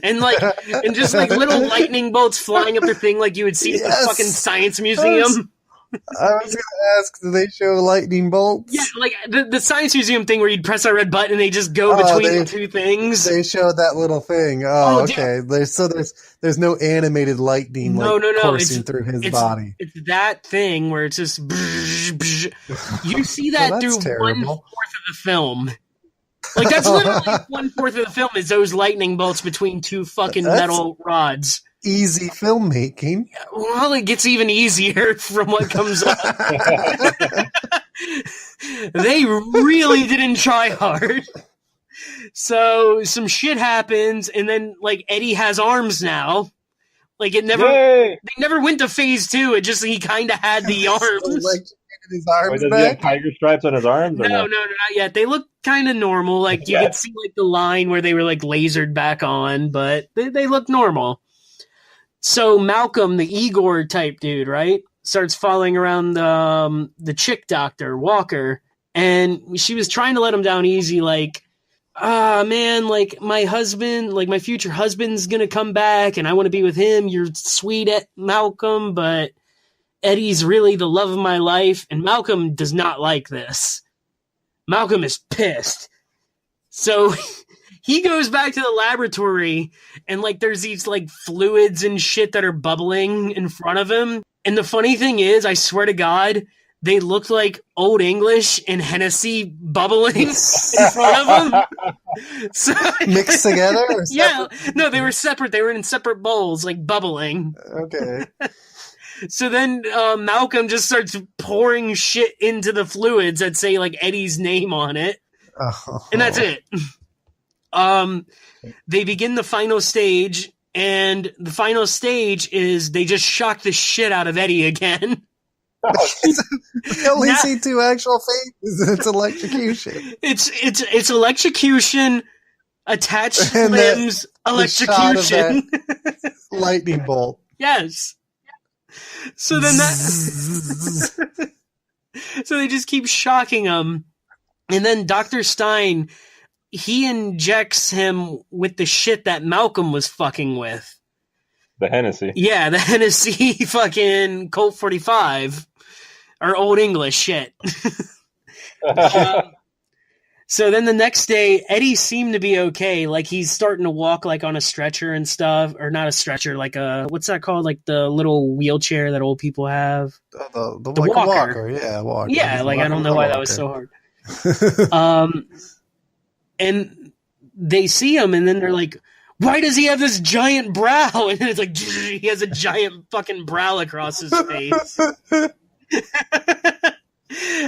and just like little lightning bolts flying up the thing like you would see at the fucking science museum. I was gonna ask, do they show lightning bolts? Yeah, like the science museum thing where you'd press a red button and they just go between the two things. They showed that little thing. Oh, okay. There's no animated lightning coursing through his body. It's that thing where it's just you see that through terrible. 1/4 of the film. Like that's literally 1/4 of the film is those lightning bolts between two fucking metal rods. Easy filmmaking. Well, it gets even easier from what comes up. They really didn't try hard. So some shit happens, and then like Eddie has arms now. Like it never, they never went to phase 2. It just he kind of had the arms. Like his arms does he have tiger stripes on his arms? No, not yet. They look kind of normal. Like you could see like the line where they were like lasered back on, but they look normal. So Malcolm, the Igor type dude, right, starts following around the chick doctor, Walker, and she was trying to let him down easy, like, man, like my husband, like my future husband's gonna come back and I want to be with him. You're sweet at Malcolm, but Eddie's really the love of my life. And Malcolm does not like this. Malcolm is pissed. So he goes back to the laboratory and like there's these like fluids and shit that are bubbling in front of him. And the funny thing is, I swear to God, they looked like Old English and Hennessy bubbling in front of them. So, Mixed together? Or yeah. No, they were separate. They were in separate bowls, like bubbling. Okay. So then Malcolm just starts pouring shit into the fluids that say like Eddie's name on it. Oh. And that's it. They begin the final stage, and the final stage is they just shock the shit out of Eddie again. We only see 2 actual phases. It's electrocution. It's electrocution, attached And limbs, electrocution. Lightning bolt. Yes. So then that. So they just keep shocking him, and then Dr. Stein, he injects him with the shit that Malcolm was fucking with. The Hennessy. Yeah, the Hennessy fucking Colt 45. Or Old English shit. So then the next day, Eddie seemed to be okay. Like, he's starting to walk, like, on a stretcher and stuff. Or not a stretcher, like a... What's that called? Like, the little wheelchair that old people have? The like walker. Yeah, walker. Yeah, like, I don't know why that was so hard. And they see him, and then they're like, why does he have this giant brow? And then it's like, he has a giant fucking brow across his face.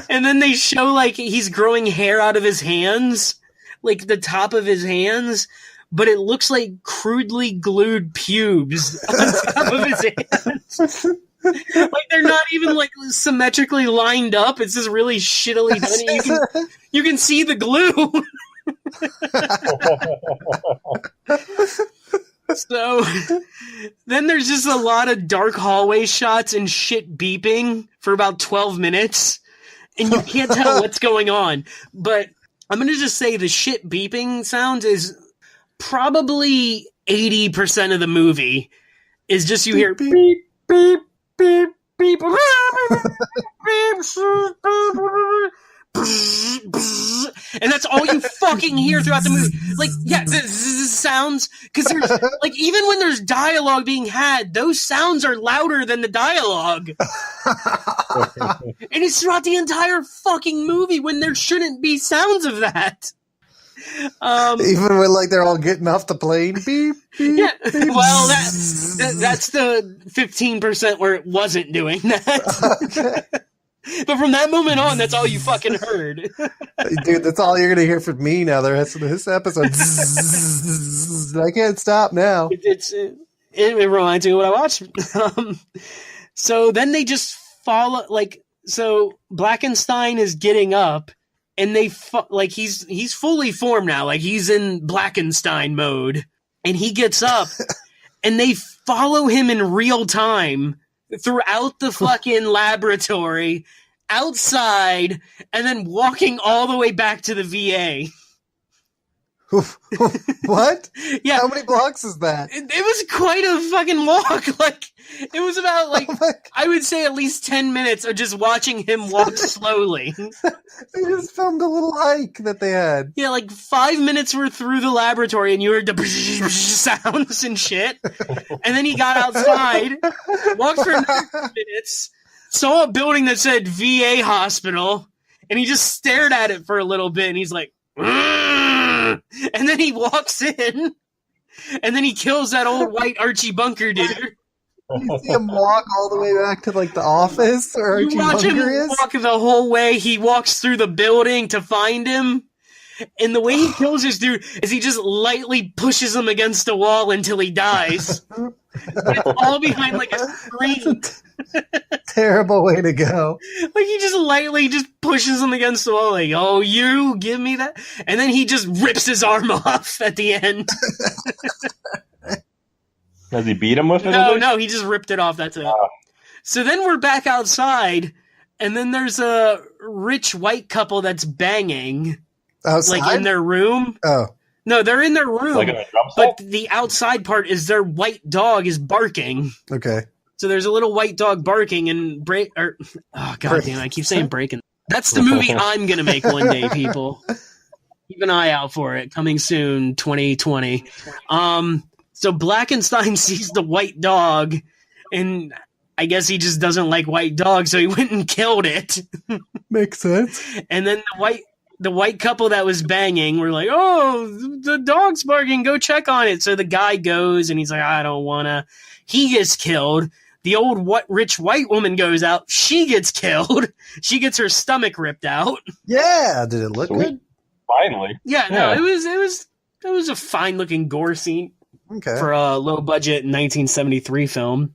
And then they show like he's growing hair out of his hands, like the top of his hands, but it looks like crudely glued pubes on top of his hands. Like they're not even like symmetrically lined up. It's just really shittily done. You can see the glue. So then there's just a lot of dark hallway shots and shit beeping for about 12 minutes. And you can't tell what's going on. But I'm going to just say the shit beeping sounds is probably 80% of the movie is just you hear beep, beep, beep, beep, beep, and that's all you fucking hear throughout the movie. Like, yeah, the sounds, because there's, like, even when there's dialogue being had, those sounds are louder than the dialogue. And it's throughout the entire fucking movie when there shouldn't be sounds of that. Even when, like, they're all getting off the plane, beep, beep, yeah, beep. well, that's the 15% where it wasn't doing that. Okay. But from that moment on, that's all you fucking heard. Dude, that's all you're going to hear from me now the rest of this episode. I can't stop now. It reminds me of what I watched. So then they just follow, like, so Blackenstein is getting up, and they, like, he's fully formed now. Like, he's in Blackenstein mode. And he gets up, and they follow him in real time throughout the fucking laboratory, outside, and then walking all the way back to the VA. What? Yeah. How many blocks is that? It was quite a fucking walk. Like, it was about, like, I would say at least 10 minutes of just watching him walk slowly. They just filmed a little hike that they had. Yeah, like 5 minutes were through the laboratory and you heard the sounds and shit. And then he got outside, walked for another 2 minutes, saw a building that said VA hospital, and he just stared at it for a little bit, and he's like, and then he walks in, and then he kills that old white Archie Bunker dude. You see him walk all the way back to, like, the office where Archie watch him Bunker is? walk the whole way. He walks through the building to find him. And the way he kills this dude is he just lightly pushes him against the wall until he dies. But it's all behind, like, a screen. Terrible way to go. Like, he just lightly just pushes him against the wall, like, oh, you give me that? And then he just rips his arm off at the end. Does he beat him with it? No, he just ripped it off, that's it. So then we're back outside, and then there's a rich white couple that's banging. Outside? like in their room. Oh. No, they're in their room, Like in a drum but set? the outside part is their white dog is barking. Okay. So there's a little white dog barking and oh god damn, I keep saying breaking. That's the movie I'm gonna make one day, people. Keep an eye out for it. Coming soon, 2020. So Blackenstein sees the white dog, and I guess he just doesn't like white dogs, so he went and killed it. Makes sense. And then the white couple that was banging were like, "Oh, the dog's barking. Go check on it." So the guy goes, and he's like, "I don't wanna." He gets killed. The old rich white woman goes out. She gets killed. She gets her stomach ripped out. Yeah. Did it look good? Finally. Yeah, no, it was a fine looking gore scene Okay. for a low budget 1973 film.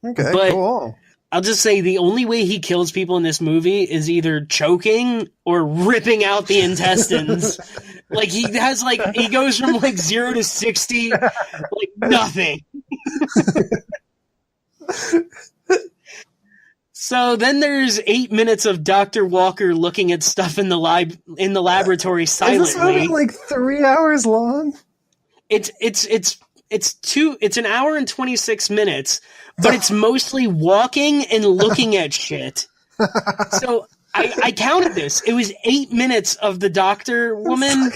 Okay. but- Cool. I'll just say the only way he kills people in this movie is either choking or ripping out the intestines. Like he goes from like 0 to 60 like nothing. So then there's 8 minutes of Dr. Walker looking at stuff in the laboratory silently. Is this movie like 3 hours long? It's an hour and 26 minutes, but it's mostly walking and looking at shit. So I counted this. It was 8 minutes of the doctor woman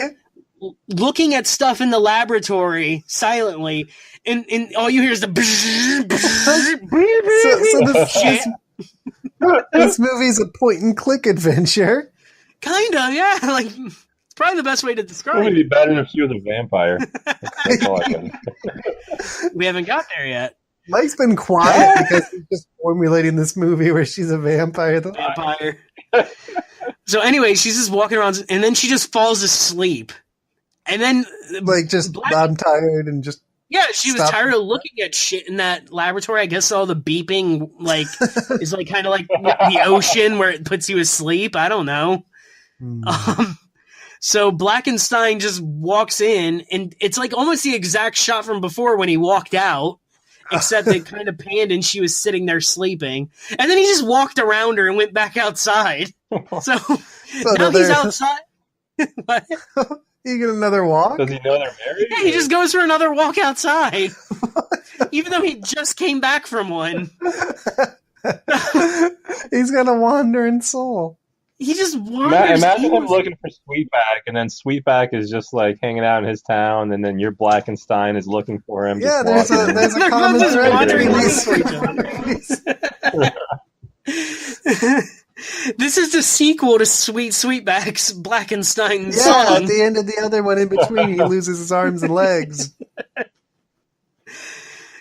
looking at stuff in the laboratory silently, and all you hear is the This movie's a point and click adventure. kind of, yeah. Like it's probably the best way to It describe would it. be better if she was a vampire. That's all I can. We haven't got there yet. Mike's been quiet because he's just formulating this movie where she's a vampire. Vampire. So anyway, she's just walking around, and then she just falls asleep. And then, Like, just, I'm tired and just. yeah, she was Stop. tired of looking at shit in that laboratory. I guess all the beeping, like, is like kind of like the ocean where it puts you asleep. I don't know. So Blackenstein just walks in, and it's like almost the exact shot from before when he walked out, except it kind of panned and she was sitting there sleeping. And then he just walked around her and went back outside. So now he's outside. What? You get another walk? Does he know they're married? Yeah, he just goes for another walk outside. Even though he just came back from one. He's got a wandering soul. He just wanders. Imagine him looking for Sweetback, and then Sweetback is just like hanging out in his town, and then your Blackenstein is looking for him. Yeah, just there's walking. a common just thread wandering between these looking for This is the sequel to Sweetback's Blackenstein Yeah, song. at the end of the other one in between, he loses his arms and legs.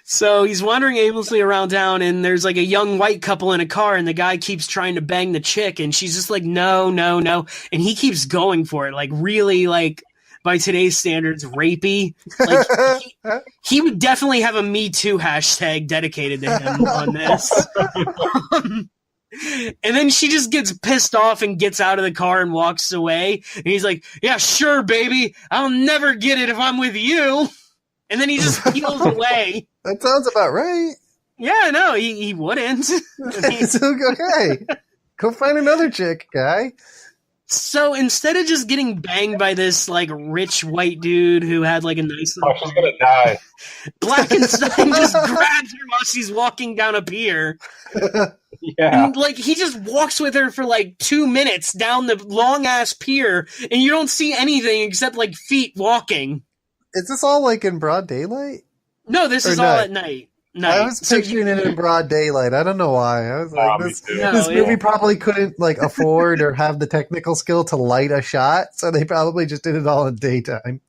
So he's wandering aimlessly around town, and there's like a young white couple in a car, and the guy keeps trying to bang the chick, and she's just like, no, no, no. And he keeps going for it, like really, like, by today's standards, rapey. Like, he would definitely have a Me Too hashtag dedicated to him on this. And then she just gets pissed off and gets out of the car and walks away. And he's like, yeah, sure, baby. I'll never get it if I'm with you. And then he just peels away. That sounds about right. Yeah, no, he wouldn't. It's okay. Go find another chick, guy. So instead of just getting banged by this like rich white dude who had like a nice Oh, she's gonna die. Blackenstein just grabs her while she's walking down a pier. Yeah. And like he just walks with her for like 2 minutes down the long ass pier, and you don't see anything except like feet walking. Is this all like in broad daylight? No, this Or is all night? at night. I was picturing it in broad daylight. I don't know why. I was like, Me this, too. No, this yeah. movie probably couldn't like afford or have the technical skill to light a shot, so they probably just did it all in daytime.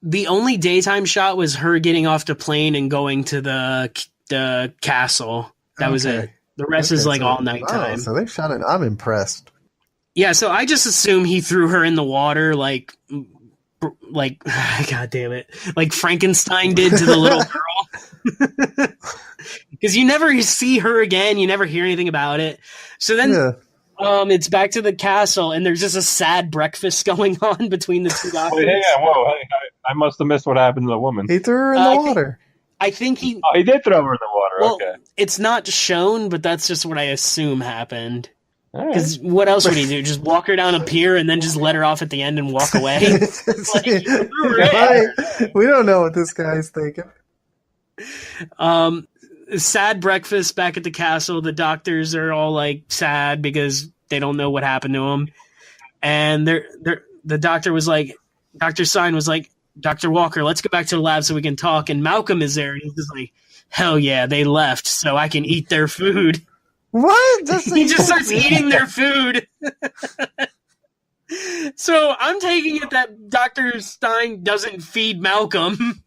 The only daytime shot was her getting off the plane and going to the castle. That was Okay. it. The rest is like so- all nighttime. Oh, so they shot it. I'm impressed. Yeah, so I just assume he threw her in the water like God damn it, like Frankenstein did to the little girl. Because you never see her again, you never hear anything about it. So then, Yeah. it's back to the castle, and there's just a sad breakfast going on between the two doctors. Wait, hang on. Whoa, I must have missed what happened to the woman. He threw her in I the think- water. I think he. Oh, he did throw her in the water. Well, Okay. it's not shown, but that's just what I assume happened. Because what else would he do? Just walk her down a pier and then just let her off at the end and walk away? We don't know what this guy's thinking. Sad breakfast back at the castle. The doctors are all like sad because they don't know what happened to him. And the doctor was like, Dr. Stein was like, Dr. Walker, let's go back to the lab so we can talk. And Malcolm is there and he's just like, hell yeah, they left so I can eat their food. What? He just starts eating their food. So I'm taking it that Dr. Stein doesn't feed Malcolm.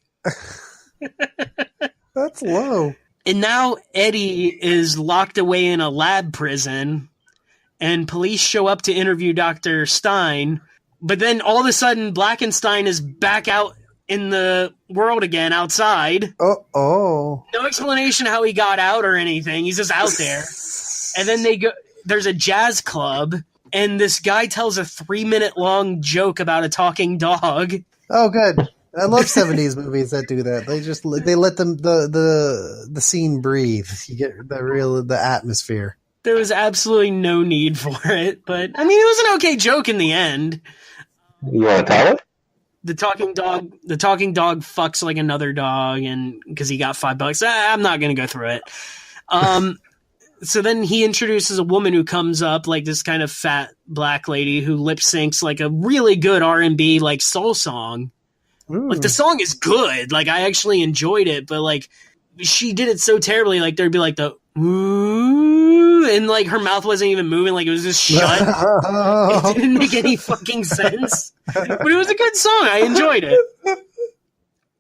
That's low. And now Eddie is locked away in a lab prison, and police show up to interview Dr. Stein. But then all of a sudden, Blackenstein is back out in the world again, outside. Oh. No explanation how he got out or anything. He's just out there. And then there's a jazz club, and this guy tells a 3-minute long joke about a talking dog. Oh, good. I love 70s movies that do that. They let them the scene breathe. You get the atmosphere. There was absolutely no need for it, but I mean, it was an okay joke in the end. You want to tell it? The talking dog fucks like another dog, and because he got $5, I'm not going to go through it. So then he introduces a woman who comes up, like this kind of fat black lady who lip syncs like a really good R&B like soul song. Ooh. Like the song is good. Like I actually enjoyed it, but like she did it so terribly. Like there'd be like the ooh, and like her mouth wasn't even moving. Like it was just shut. It didn't make any fucking sense. But it was a good song. I enjoyed it.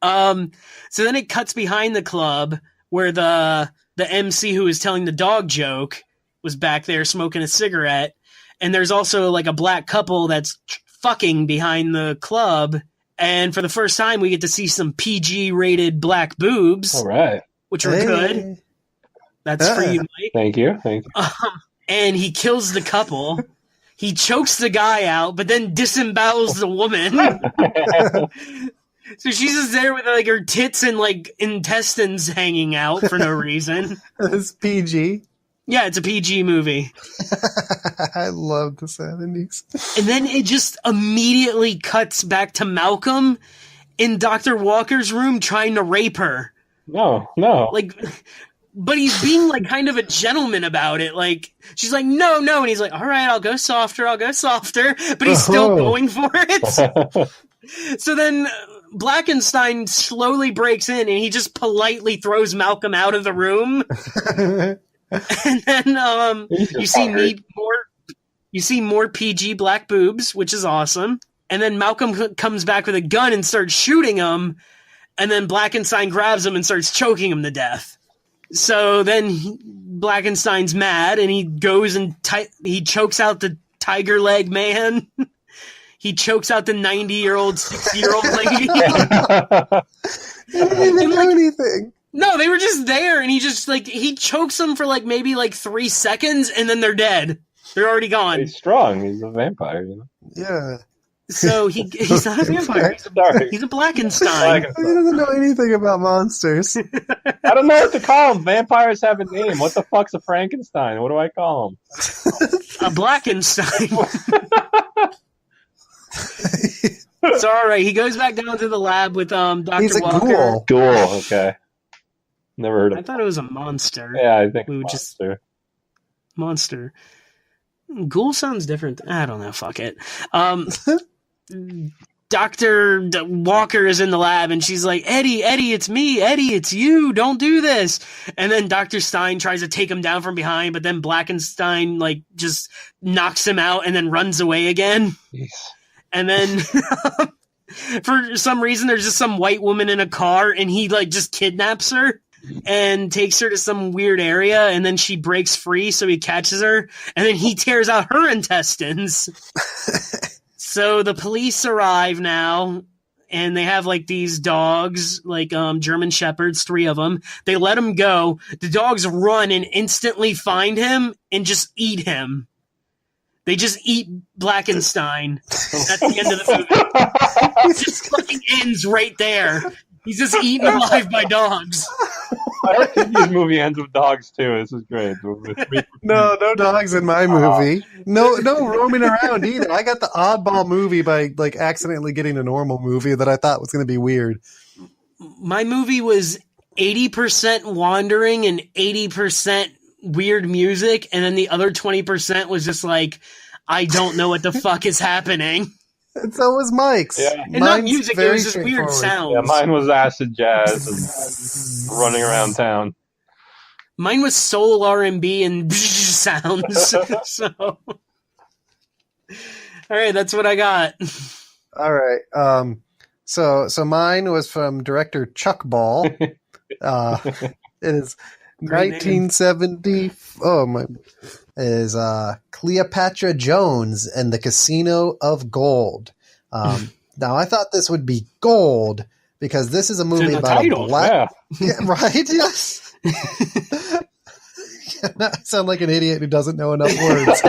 So then it cuts behind the club where the MC who was telling the dog joke was back there smoking a cigarette. And there's also like a black couple that's fucking behind the club. And for the first time, we get to see some PG rated black boobs. All right. Which are good. That's for you, Mike. Thank you. And he kills the couple. He chokes the guy out, but then disembowels the woman. So she's just there with like her tits and like intestines hanging out for no reason. It's PG. Yeah, it's a PG movie. I love the 70s. And then it just immediately cuts back to Malcolm in Dr. Walker's room trying to rape her. No. Like, but he's being like kind of a gentleman about it. Like, she's like, no. And he's like, all right, I'll go softer. But he's still going for it. So then Blackenstein slowly breaks in and he just politely throws Malcolm out of the room. And then you see more PG black boobs, which is awesome. And then Malcolm comes back with a gun and starts shooting him. And then Blackenstein grabs him and starts choking him to death. So then Blackenstein's mad and he goes and he chokes out the tiger leg man. He chokes out the 90-year-old, 60-year-old lady. They didn't even do anything. No, they were just there, and he chokes them for like maybe like 3 seconds, and then they're dead. They're already gone. He's strong. He's a vampire, you know. Yeah. So he's not a vampire. He's a Blackenstein. He doesn't know anything about monsters. I don't know what to call him. Vampires have a name. What the fuck's a Frankenstein? What do I call him? A Blackenstein. So all right, he goes back down to the lab with Dr. He's a Walker. Ghoul, okay. Never heard of I thought it was a monster. Yeah, I think we would monster. Monster. Ghoul sounds different. I don't know. Fuck it. Dr. Walker is in the lab and she's like, Eddie, it's me. Eddie, it's you. Don't do this. And then Dr. Stein tries to take him down from behind, but then Blackenstein like just knocks him out and then runs away again. Jeez. And then for some reason, there's just some white woman in a car and he like just kidnaps her and takes her to some weird area. And then she breaks free. So he catches her and then he tears out her intestines. So the police arrive now and they have like these dogs, like German Shepherds, 3 of them. They let him go. The dogs run and instantly find him and just eat him. They just eat Blackenstein at the end of the movie. It just fucking ends right there. He's just eaten alive by dogs. I heard Kiki's movie ends with dogs too. This is great. No dogs in my movie. No roaming around either. I got the oddball movie by like accidentally getting a normal movie that I thought was going to be weird. My movie was 80% wandering and 80% weird music, and then the other 20% was just like, I don't know what the fuck is happening. And so was Mike's. Yeah. And not music, it was just weird sounds. Yeah, mine was acid jazz and running around town. Mine was soul R&B and sounds. So, all right, that's what I got. All right. So mine was from director Chuck Ball. It is 1970. Oh my! Is Cleopatra Jones and the Casino of Gold. Now I thought this would be gold because this is a movie about a black. Yeah, right? Yes. I sound like an idiot who doesn't know enough words.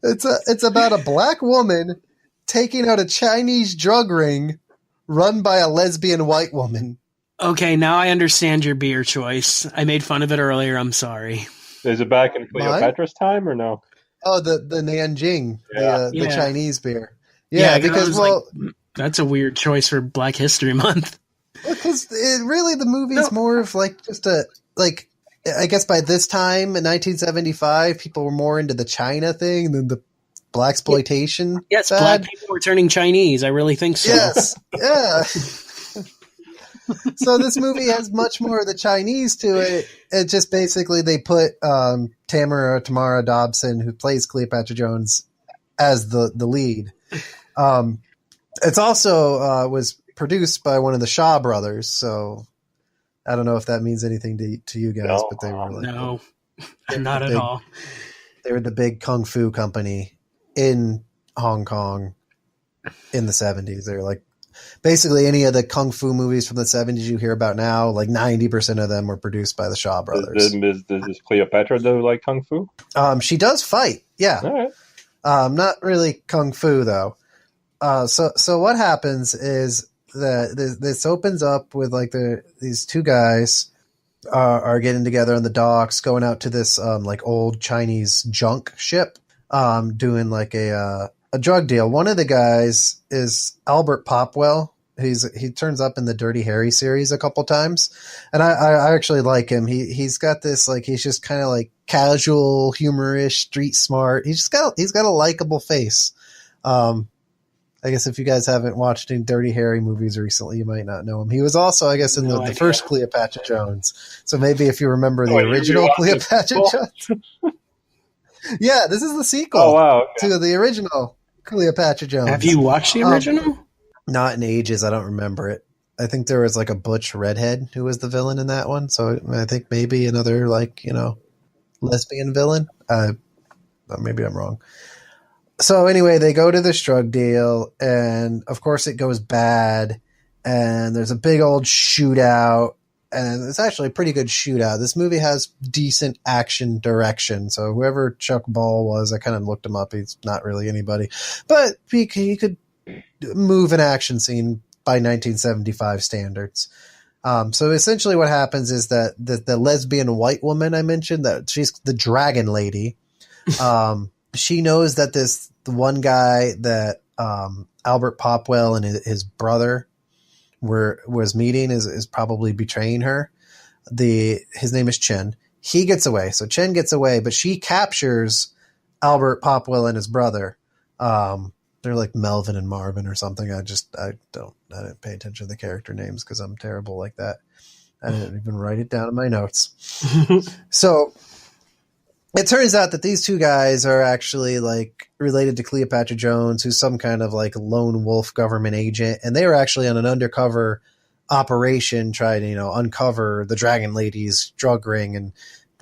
It's about a black woman taking out a Chinese drug ring run by a lesbian white woman. Okay, now I understand your beer choice. I made fun of it earlier. I'm sorry. Is it back in Cleopatra's time or no? Oh, the Nanjing, the Chinese beer. Yeah, because that's a weird choice for Black History Month. Because really the movie's more of like just a like. I guess by this time in 1975, people were more into the China thing than the Blaxploitation. Yes, side. black people were turning Chinese. I really think so. Yes, yeah. So this movie has much more of the Chinese to it. It just basically they put Tamara Dobson, who plays Cleopatra Jones, as the lead. It's also was produced by one of the Shaw brothers, so I don't know if that means anything to you guys, but they were like not at all. They were the big kung fu company in Hong Kong in the 70s. They were like basically any of the kung fu movies from the 70s you hear about now, like 90% of them were produced by the Shaw brothers. Does Cleopatra do like kung fu? She does fight, yeah. All right. Not really kung fu though. So what happens is that this opens up with like these two guys are getting together on the docks, going out to this like old Chinese junk ship, doing like a drug deal. One of the guys is Albert Popwell. He turns up in the Dirty Harry series a couple times, and I actually like him. He's got this like he's just kind of like casual, humorous, street smart. He's got a likable face. I guess if you guys haven't watched any Dirty Harry movies recently, you might not know him. He was also, I guess, in the first Cleopatra Jones. So maybe if you remember the original Cleopatra Jones. Yeah, this is the sequel to the original Cleopatra Jones. Have you watched the original? Not in ages. I don't remember it. I think there was like a butch redhead who was the villain in that one. So I think maybe another like, lesbian villain. Maybe I'm wrong. So anyway, they go to this drug deal, and of course it goes bad, and there's a big old shootout, and it's actually a pretty good shootout. This movie has decent action direction, so whoever Chuck Ball was, I kind of looked him up. He's not really anybody, but he could move an action scene by 1975 standards. So essentially what happens is that the lesbian white woman I mentioned, that she's the dragon lady, she knows that the one guy that Albert Popwell and his brother was meeting is probably betraying her. His name is Chen. He gets away. So Chen gets away, but she captures Albert Popwell and his brother. They're like Melvin and Marvin or something. I didn't pay attention to the character names because I'm terrible like that. I didn't even write it down in my notes. So it turns out that these two guys are actually like related to Cleopatra Jones, who's some kind of like lone wolf government agent. And they were actually on an undercover operation trying to, uncover the Dragon Lady's drug ring and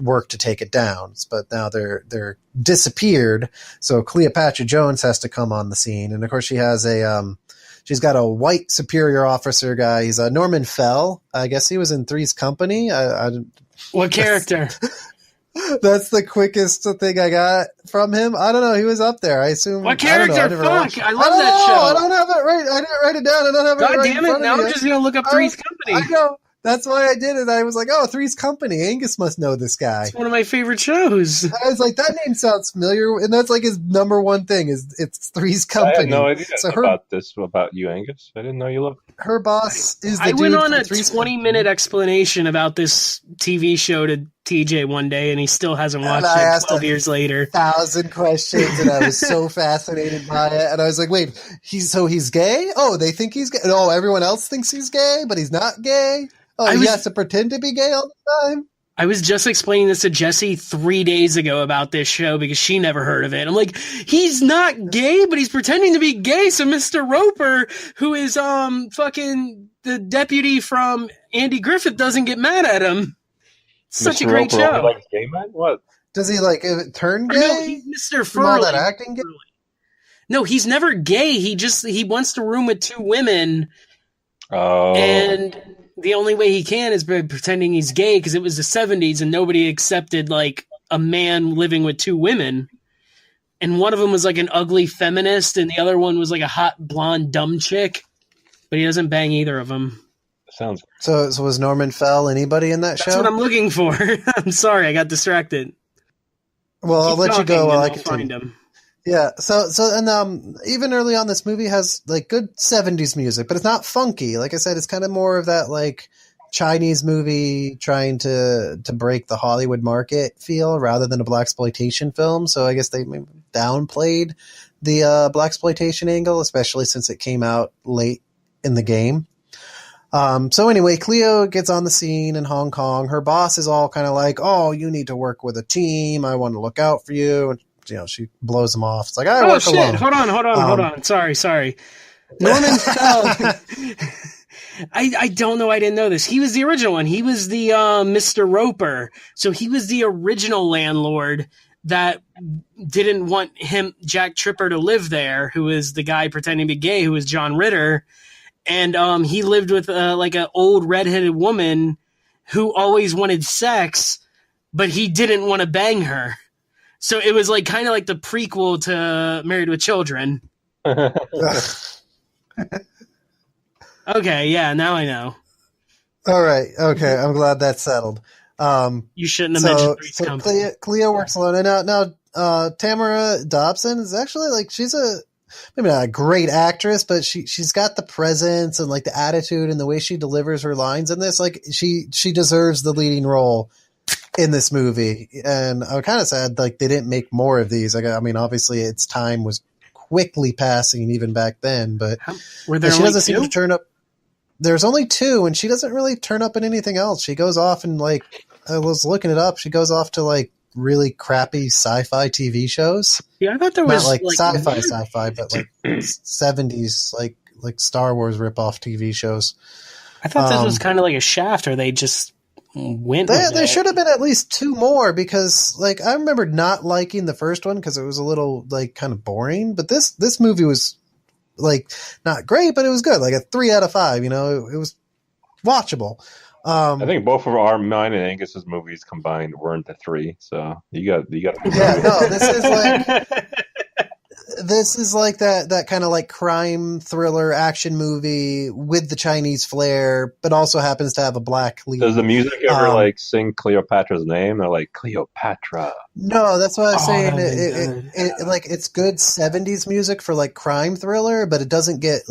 work to take it down. But now they're disappeared. So Cleopatra Jones has to come on the scene. And of course she has she's got a white superior officer guy. He's Norman Fell. I guess he was in Three's Company. What character? That's the quickest thing I got from him. I don't know. He was up there. I assume. What character? I don't know. Fuck! I love that show. I don't have it right. I didn't write it down. I don't have it God right damn in it! front Now of me. I'm just gonna look up Three's Company. I know. That's why I did it. I was like, oh, Three's Company. Angus must know this guy. It's one of my favorite shows. I was like, that name sounds familiar, and that's like his number one thing is it's Three's Company. I had no idea So about you, Angus. I didn't know you loved. her boss is the I dude went on from a Three's 20-minute explanation about this TV show to TJ one day, and he still hasn't And watched I it asked 12 years later. 1,000 questions, and I was so fascinated by it. And I was like, wait, he's gay? Oh, they think he's gay? No, everyone else thinks he's gay, but he's not gay? Oh, he has to pretend to be gay all the time? I was just explaining this to Jessie 3 days ago about this show because she never heard of it. I'm like, he's not gay, but he's pretending to be gay. So Mr. Roper, who is fucking the deputy from Andy Griffith, doesn't get mad at him. It's such a great Roper show. only likes gay men? What? Does he turn gay? No, he's Mr. From all that Furley. acting gay? No, he's never gay. He wants to room with two women, Oh. and the only way he can is by pretending he's gay because it was the 70s and nobody accepted like a man living with two women. And one of them was like an ugly feminist, and the other one was like a hot blonde dumb chick. But he doesn't bang either of them. Sounds. So was Norman Fell anybody in that show? That's what I'm looking for. I'm sorry, I got distracted. Well, I'll let you go while I find continue. him. Yeah, and even early on, this movie has like good 70s music, but it's not funky. Like I said, it's kind of more of that like Chinese movie trying to break the Hollywood market feel rather than a blaxploitation film. So I guess they downplayed the blaxploitation angle, especially since it came out late in the game. So anyway, Cleo gets on the scene in Hong Kong. Her boss is all kind of like, "Oh, you need to work with a team. I want to look out for you." And she blows him off. It's like, I work alone. Hold on. Sorry. Norman Fell. I don't know. I didn't know this. He was the original one. He was the Mr. Roper. So he was the original landlord that didn't want Jack Tripper, to live there, who was the guy pretending to be gay, who was John Ritter. And he lived with like an old redheaded woman who always wanted sex, but he didn't want to bang her. So it was like kind of like the prequel to Married with Children. Okay, yeah, now I know. All right, okay, I'm glad that's settled. You shouldn't have mentioned Three's Company. Cleo works alone, and now Tamara Dobson is actually like maybe not a great actress, but she's got the presence and like the attitude and the way she delivers her lines in this. Like she deserves the leading role in this movie. And I'm kind of sad like they didn't make more of these. I mean, obviously its time was quickly passing even back then, but were there she only doesn't seem two? to turn up. There's only two, and she doesn't really turn up in anything else. She goes off and like I was looking it up. She goes off to like really crappy sci-fi TV shows. Yeah, I thought there was not like sci-fi, but like 70s like Star Wars rip-off TV shows. I thought this was kind of like a Shaft, or they just went. There should have been at least two more because like I remember not liking the first one because it was a little like kind of boring. But this movie was like not great, but it was good. Like a 3 out of 5. It was watchable. I think both of mine and Angus's movies combined weren't the 3, so you got. Yeah, no, this is like that kind of like crime thriller action movie with the Chinese flair, but also happens to have a black lead. Does the music ever like sing Cleopatra's name? They're like Cleopatra. No, that's what I was saying. It's good 70s music for like crime thriller, but it doesn't get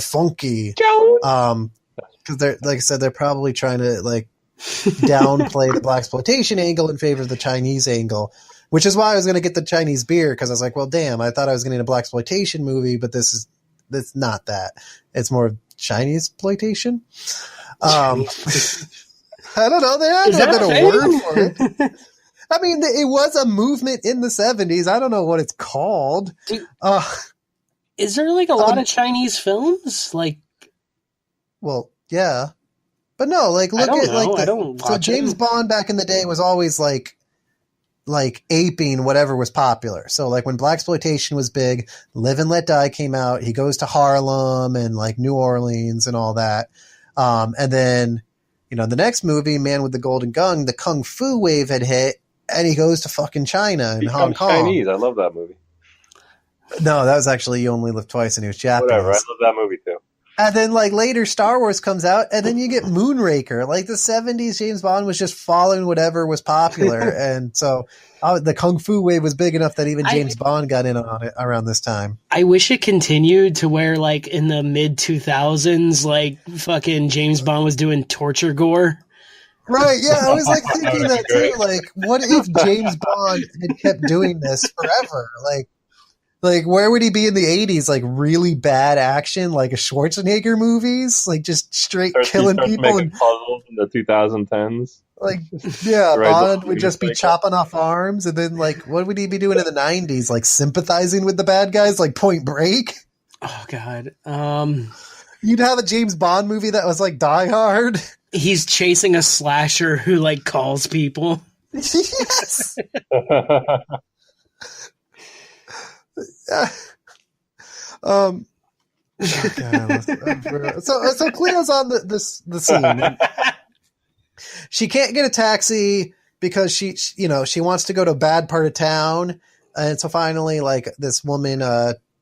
funky. Because they're like I said, they're probably trying to like downplay the blaxploitation angle in favor of the Chinese angle, which is why I was going to get the Chinese beer because I was like, well, damn, I thought I was going to get a blaxploitation movie, but that's not that. It's more Chinese exploitation. I don't know. There had to have been a word for it. I mean, it was a movement in the 70s. I don't know what it's called. Is there like a lot of Chinese films? Like, well, yeah, but no, like look at like James Bond back in the day was always like aping whatever was popular. So like when blaxploitation was big, Live and Let Die came out. He goes to Harlem and like New Orleans and all that. And then the next movie, Man with the Golden Gun, the Kung Fu wave had hit, and he goes to fucking China and Hong Kong. Chinese. I love that movie. No, that was actually You Only Live Twice, and he was Japanese. Whatever. I love that movie too. And then, like, later Star Wars comes out, and then you get Moonraker. Like, the 70s, James Bond was just following whatever was popular. And so the Kung Fu wave was big enough that even James Bond got in on it around this time. I wish it continued to where, like, in the mid-2000s, like, fucking James Bond was doing torture gore. Right, yeah, I was, like, thinking that, too. Like, what if James Bond had kept doing this forever? Like, where would he be in the 80s? Like, really bad action, like a Schwarzenegger movies? Like, just straight killing people? Making puzzles in the 2010s. Like, yeah, Bond would just be chopping off arms, and then, like, what would he be doing in the 90s? Like, sympathizing with the bad guys, like Point Break? Oh, God. You'd have a James Bond movie that was, like, Die Hard. He's chasing a slasher who, like, calls people. Yes! So Cleo's on the scene. She can't get a taxi because she wants to go to a bad part of town, and so finally, like, this woman,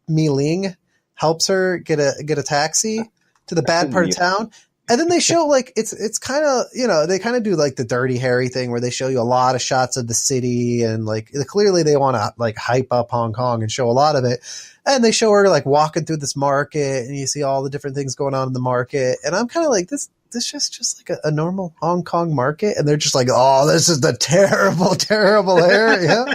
Mi Ling, helps her get a taxi to the bad part of town. And then they show, like, it's kind of, they kind of do, like, the Dirty Harry thing where they show you a lot of shots of the city, and, like, clearly they want to, like, hype up Hong Kong and show a lot of it. And they show her, like, walking through this market, and you see all the different things going on in the market. And I'm kind of like, this is just like a normal Hong Kong market. And they're just like, oh, this is the terrible, terrible area.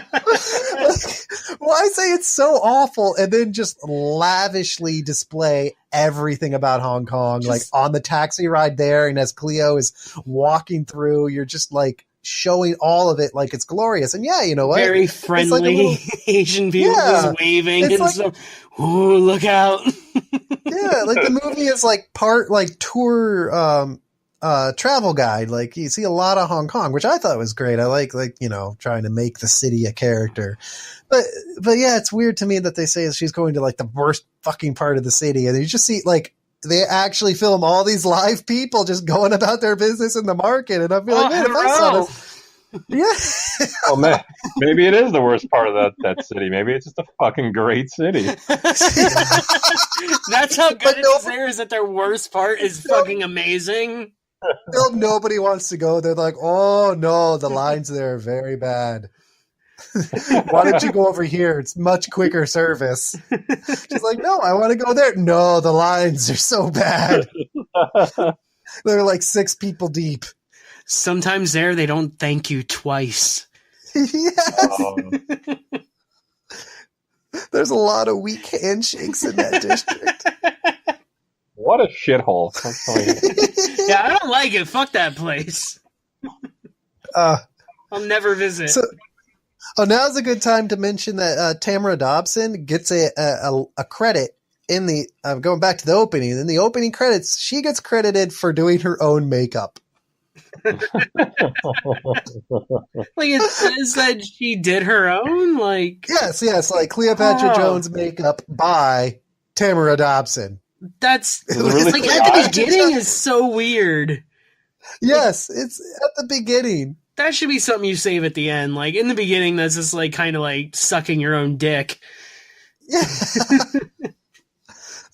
Well, I say it's so awful, and then just lavishly display everything about Hong Kong, like on the taxi ride there, and as Cleo is walking through, you're just like showing all of it like it's glorious. And yeah, you know what? Very friendly, like little, Asian people just waving and like, stuff. Ooh, look out. Yeah, like the movie is like part like tour travel guide. Like you see a lot of Hong Kong, which I thought was great. I like trying to make the city a character. But yeah, it's weird to me that they say she's going to like the worst fucking part of the city, and you just see like they actually film all these live people just going about their business in the market, and I feel like, man, if I saw this, yeah. Oh man, maybe it is the worst part of that city. Maybe it's just a fucking great city. That's how good it is there, is that their worst part is fucking amazing. Nobody wants to go. They're like, oh no, the lines there are very bad. Why don't you go over here? It's much quicker service. She's like, no, I want to go there. No, the lines are so bad. They're like 6 people deep. Sometimes there they don't thank you twice. Yes. There's a lot of weak handshakes in that district. What a shithole. Yeah, I don't like it. Fuck that place. I'll never visit. Now's a good time to mention that Tamara Dobson gets a credit in the going back to the opening. In the opening credits, she gets credited for doing her own makeup. Like it says that she did her own, like yes, like Cleopatra Jones makeup by Tamara Dobson. That's it's like at the beginning is so weird. Yes, it's at the beginning. That should be something you save at the end. Like in the beginning, that's just like kind of like sucking your own dick. Yeah.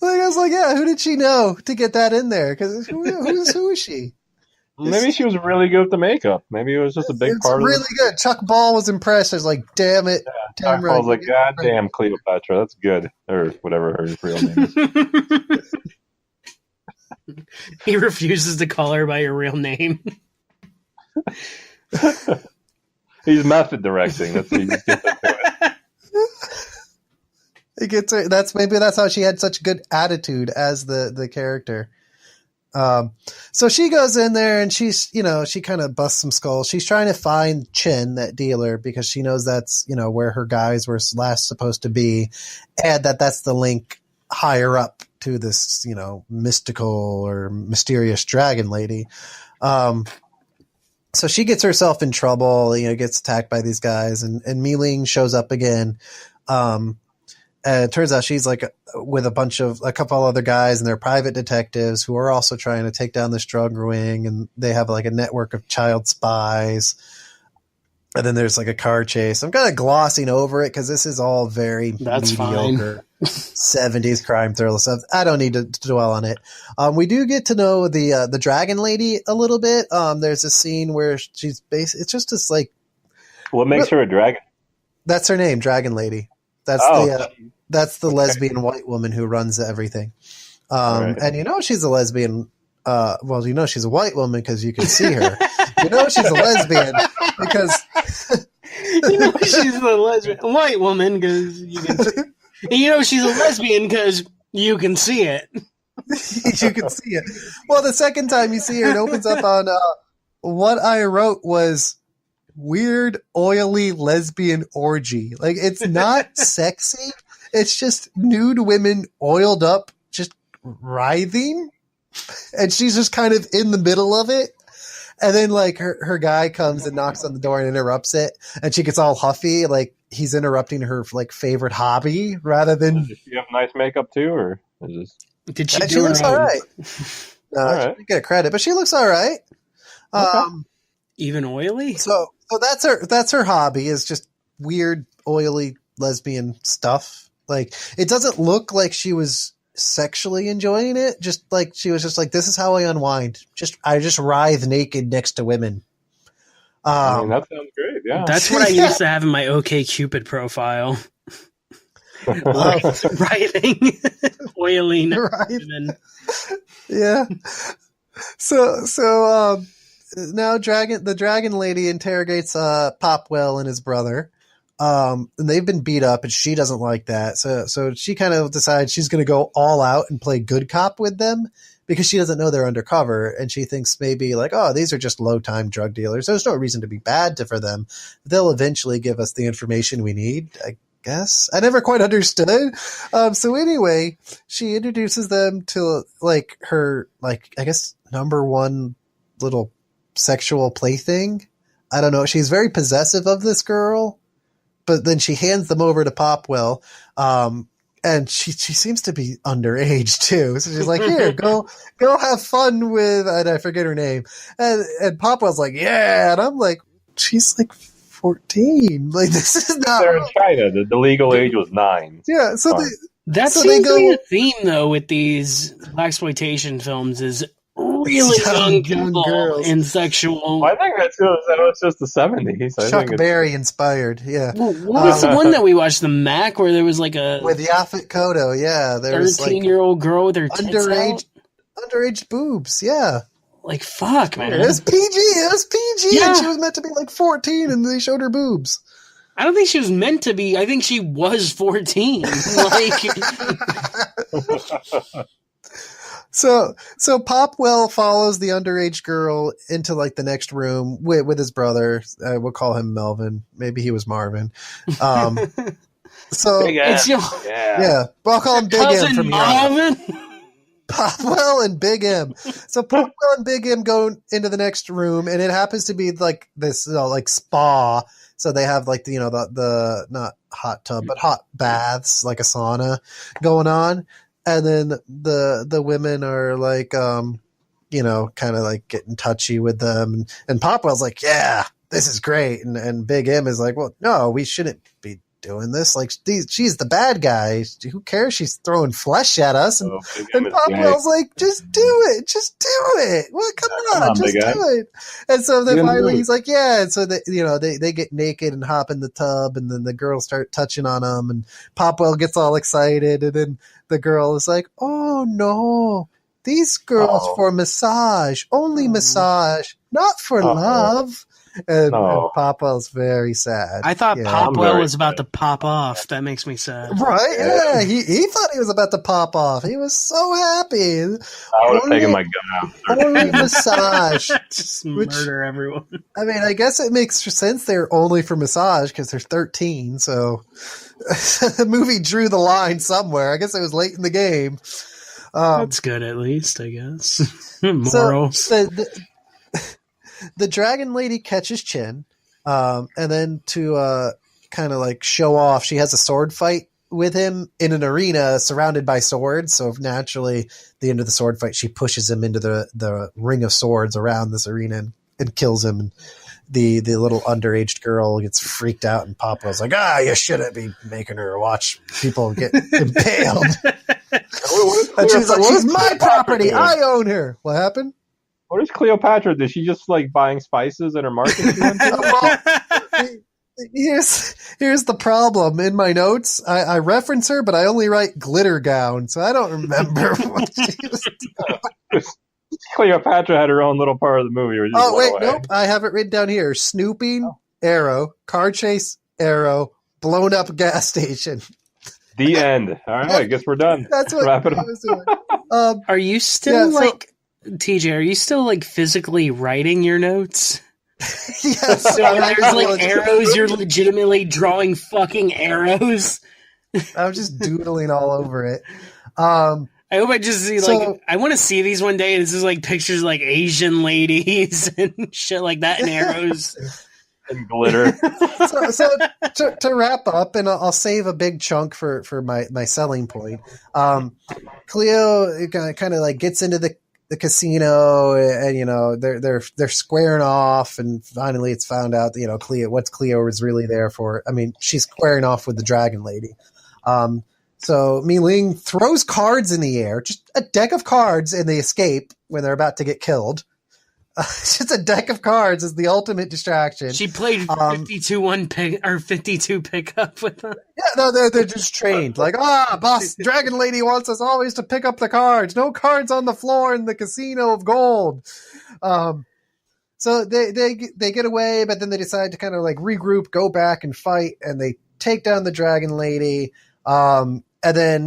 Like I was like, yeah, who did she know to get that in there? Because who is she? Maybe she was really good at the makeup. Maybe it was just a big part of it. It's really good. Chuck Ball was impressed. I was like, damn it. Yeah, Chuck Ball was like, God damn, Cleopatra. That's good. Or whatever her real name is. He refuses to call her by her real name. He's method directing. That's he just gets into it. It gets her, that's how she had such good attitude as the character. So she goes in there and she's, she kind of busts some skulls. She's trying to find Chen, that dealer, because she knows that's, where her guys were last supposed to be, and that's the link higher up to this, mystical or mysterious dragon lady. So she gets herself in trouble, gets attacked by these guys, and Mi Ling shows up again. And it turns out she's like with a couple other guys, and they're private detectives who are also trying to take down this drug ring, and they have like a network of child spies. And then there's like a car chase. I'm kind of glossing over it because this is all very mediocre 70s crime thriller stuff. I don't need to dwell on it. We do get to know the dragon lady a little bit. There's a scene where she's it's just this like. What makes her a dragon? That's her name, Dragon Lady. That's the lesbian white woman who runs everything. Right. And she's a lesbian. She's a white woman because you can see her. She's a lesbian because she's a lesbian white woman because you can see. She's a lesbian because you can see it. You can see it. Well, the second time you see her, it opens up on what I wrote was weird, oily lesbian orgy. Like, it's not sexy. It's just nude women oiled up, just writhing. And she's just kind of in the middle of it. And then, like, her guy comes and knocks on the door and interrupts it. And she gets all huffy, like he's interrupting her, like, favorite hobby rather than... Does she have nice makeup, too, or is this... Did she do she looks all right. All right. She didn't get credit, but she looks all right. Okay. Even oily? So that's her hobby, is just weird, oily lesbian stuff. Like, it doesn't look like she was sexually enjoying it. Just like she was just like, this is how I unwind. I just writhe naked next to women. That sounds great. Yeah, that's what I used to have in my OkCupid profile. Writhing, oily, women. Yeah. So now the dragon lady interrogates Popwell and his brother. And they've been beat up, and she doesn't like that. So she kind of decides she's going to go all out and play good cop with them because she doesn't know they're undercover, and she thinks maybe like, oh, these are just low-time drug dealers. There's no reason to be bad for them. They'll eventually give us the information we need, I guess. I never quite understood. So anyway, she introduces them to like her, like, I guess, number one little sexual plaything. I don't know. She's very possessive of this girl. But then she hands them over to Popwell, and she seems to be underage too. So she's like, "Here, go have fun with," and I forget her name. And Popwell's like, "Yeah," and I'm like, "She's like 14. Like, this is not." They're in China. The legal age was 9. Yeah, That seems to be a theme though with these Blaxploitation films is really young girls and sexual. I think that was just the 70s. Chuck Berry inspired, yeah. Well, what was the one that we watched, the Mac, where there was like a with Yaphet Kotto? Yeah, there was like 13-year-old girl with her underage boobs. Yeah, like fuck, man. It was PG, yeah. And she was meant to be like 14, and they showed her boobs. I don't think she was meant to be. I think she was 14. Like. So Popwell follows the underage girl into like the next room with his brother. We'll call him Melvin. Maybe he was Marvin. So yeah, but I'll call him Big M from here on. Popwell and Big M. So Popwell and Big M go into the next room, and it happens to be like this, like spa. So they have like the not hot tub, but hot baths, like a sauna going on. And then the women are like, kind of like getting touchy with them. And Popwell's like, yeah, this is great. And Big M is like, well, no, we shouldn't be doing this. Like, she's the bad guy. Who cares? She's throwing flesh at us. And Popwell's like, just do it. Just do it. Well, come on, just do it. And so then finally he's like, yeah. And so they get naked and hop in the tub, and then the girls start touching on them, and Popwell gets all excited, and then the girl is like, oh no, these girls for massage, only massage, not for love. And Popwell's very sad. I thought Popwell was about to pop off. That makes me sad. Right? Yeah, he thought he was about to pop off. He was so happy. I would have taken my gun out. Only massage. Just murder everyone. I mean, I guess it makes sense they're only for massage because they're 13, so the movie drew the line somewhere. I guess it was late in the game. That's good, at least, I guess. Morals. So the dragon lady catches Chin, and then to kind of like show off, she has a sword fight with him in an arena surrounded by swords. So naturally, at the end of the sword fight, she pushes him into the ring of swords around this arena and kills him. the little underage girl gets freaked out, and Papa's like, you shouldn't be making her watch people get impaled. And she's like, she's my property. I own her. What happened? What is Cleopatra? Is she just like buying spices at her market? Here's the problem. In my notes, I reference her, but I only write glitter gown, so I don't remember what she was doing. Cleopatra had her own little part of the movie. Nope. I have it written down here. Snooping, arrow, car chase, arrow, blown up gas station. The end. All right, I guess we're done. That's what Wrap it up. I was doing. Are you still TJ, are you still like physically writing your notes? Yes. So there's like arrows, you're legitimately drawing fucking arrows. I'm just doodling all over it. I hope I just see I want to see these one day. This is like pictures of, like Asian ladies and shit like that, and arrows and glitter. So to wrap up, and I'll save a big chunk for my selling point. Cleo kind of like gets into the casino, and they're squaring off, and finally it's found out that Cleo was really there for. I mean, she's squaring off with the dragon lady. So Mi Ling throws cards in the air, just a deck of cards, and they escape when they're about to get killed. Just a deck of cards is the ultimate distraction. She played 52 pickup with them. Yeah, no, they're just trained. Like, boss, dragon lady wants us always to pick up the cards. No cards on the floor in the casino of gold. So they get away, but then they decide to kind of like regroup, go back and fight, and they take down the dragon lady. And then,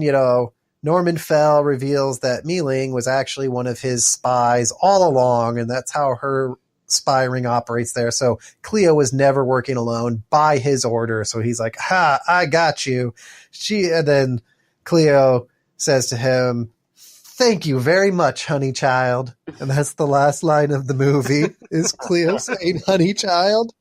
Norman Fell reveals that Mi Ling was actually one of his spies all along, and that's how her spy ring operates there. So Cleo was never working alone by his order. So he's like, I got you. And then Cleo says to him, "Thank you very much, honey child." And that's the last line of the movie is Cleo saying, "Honey child."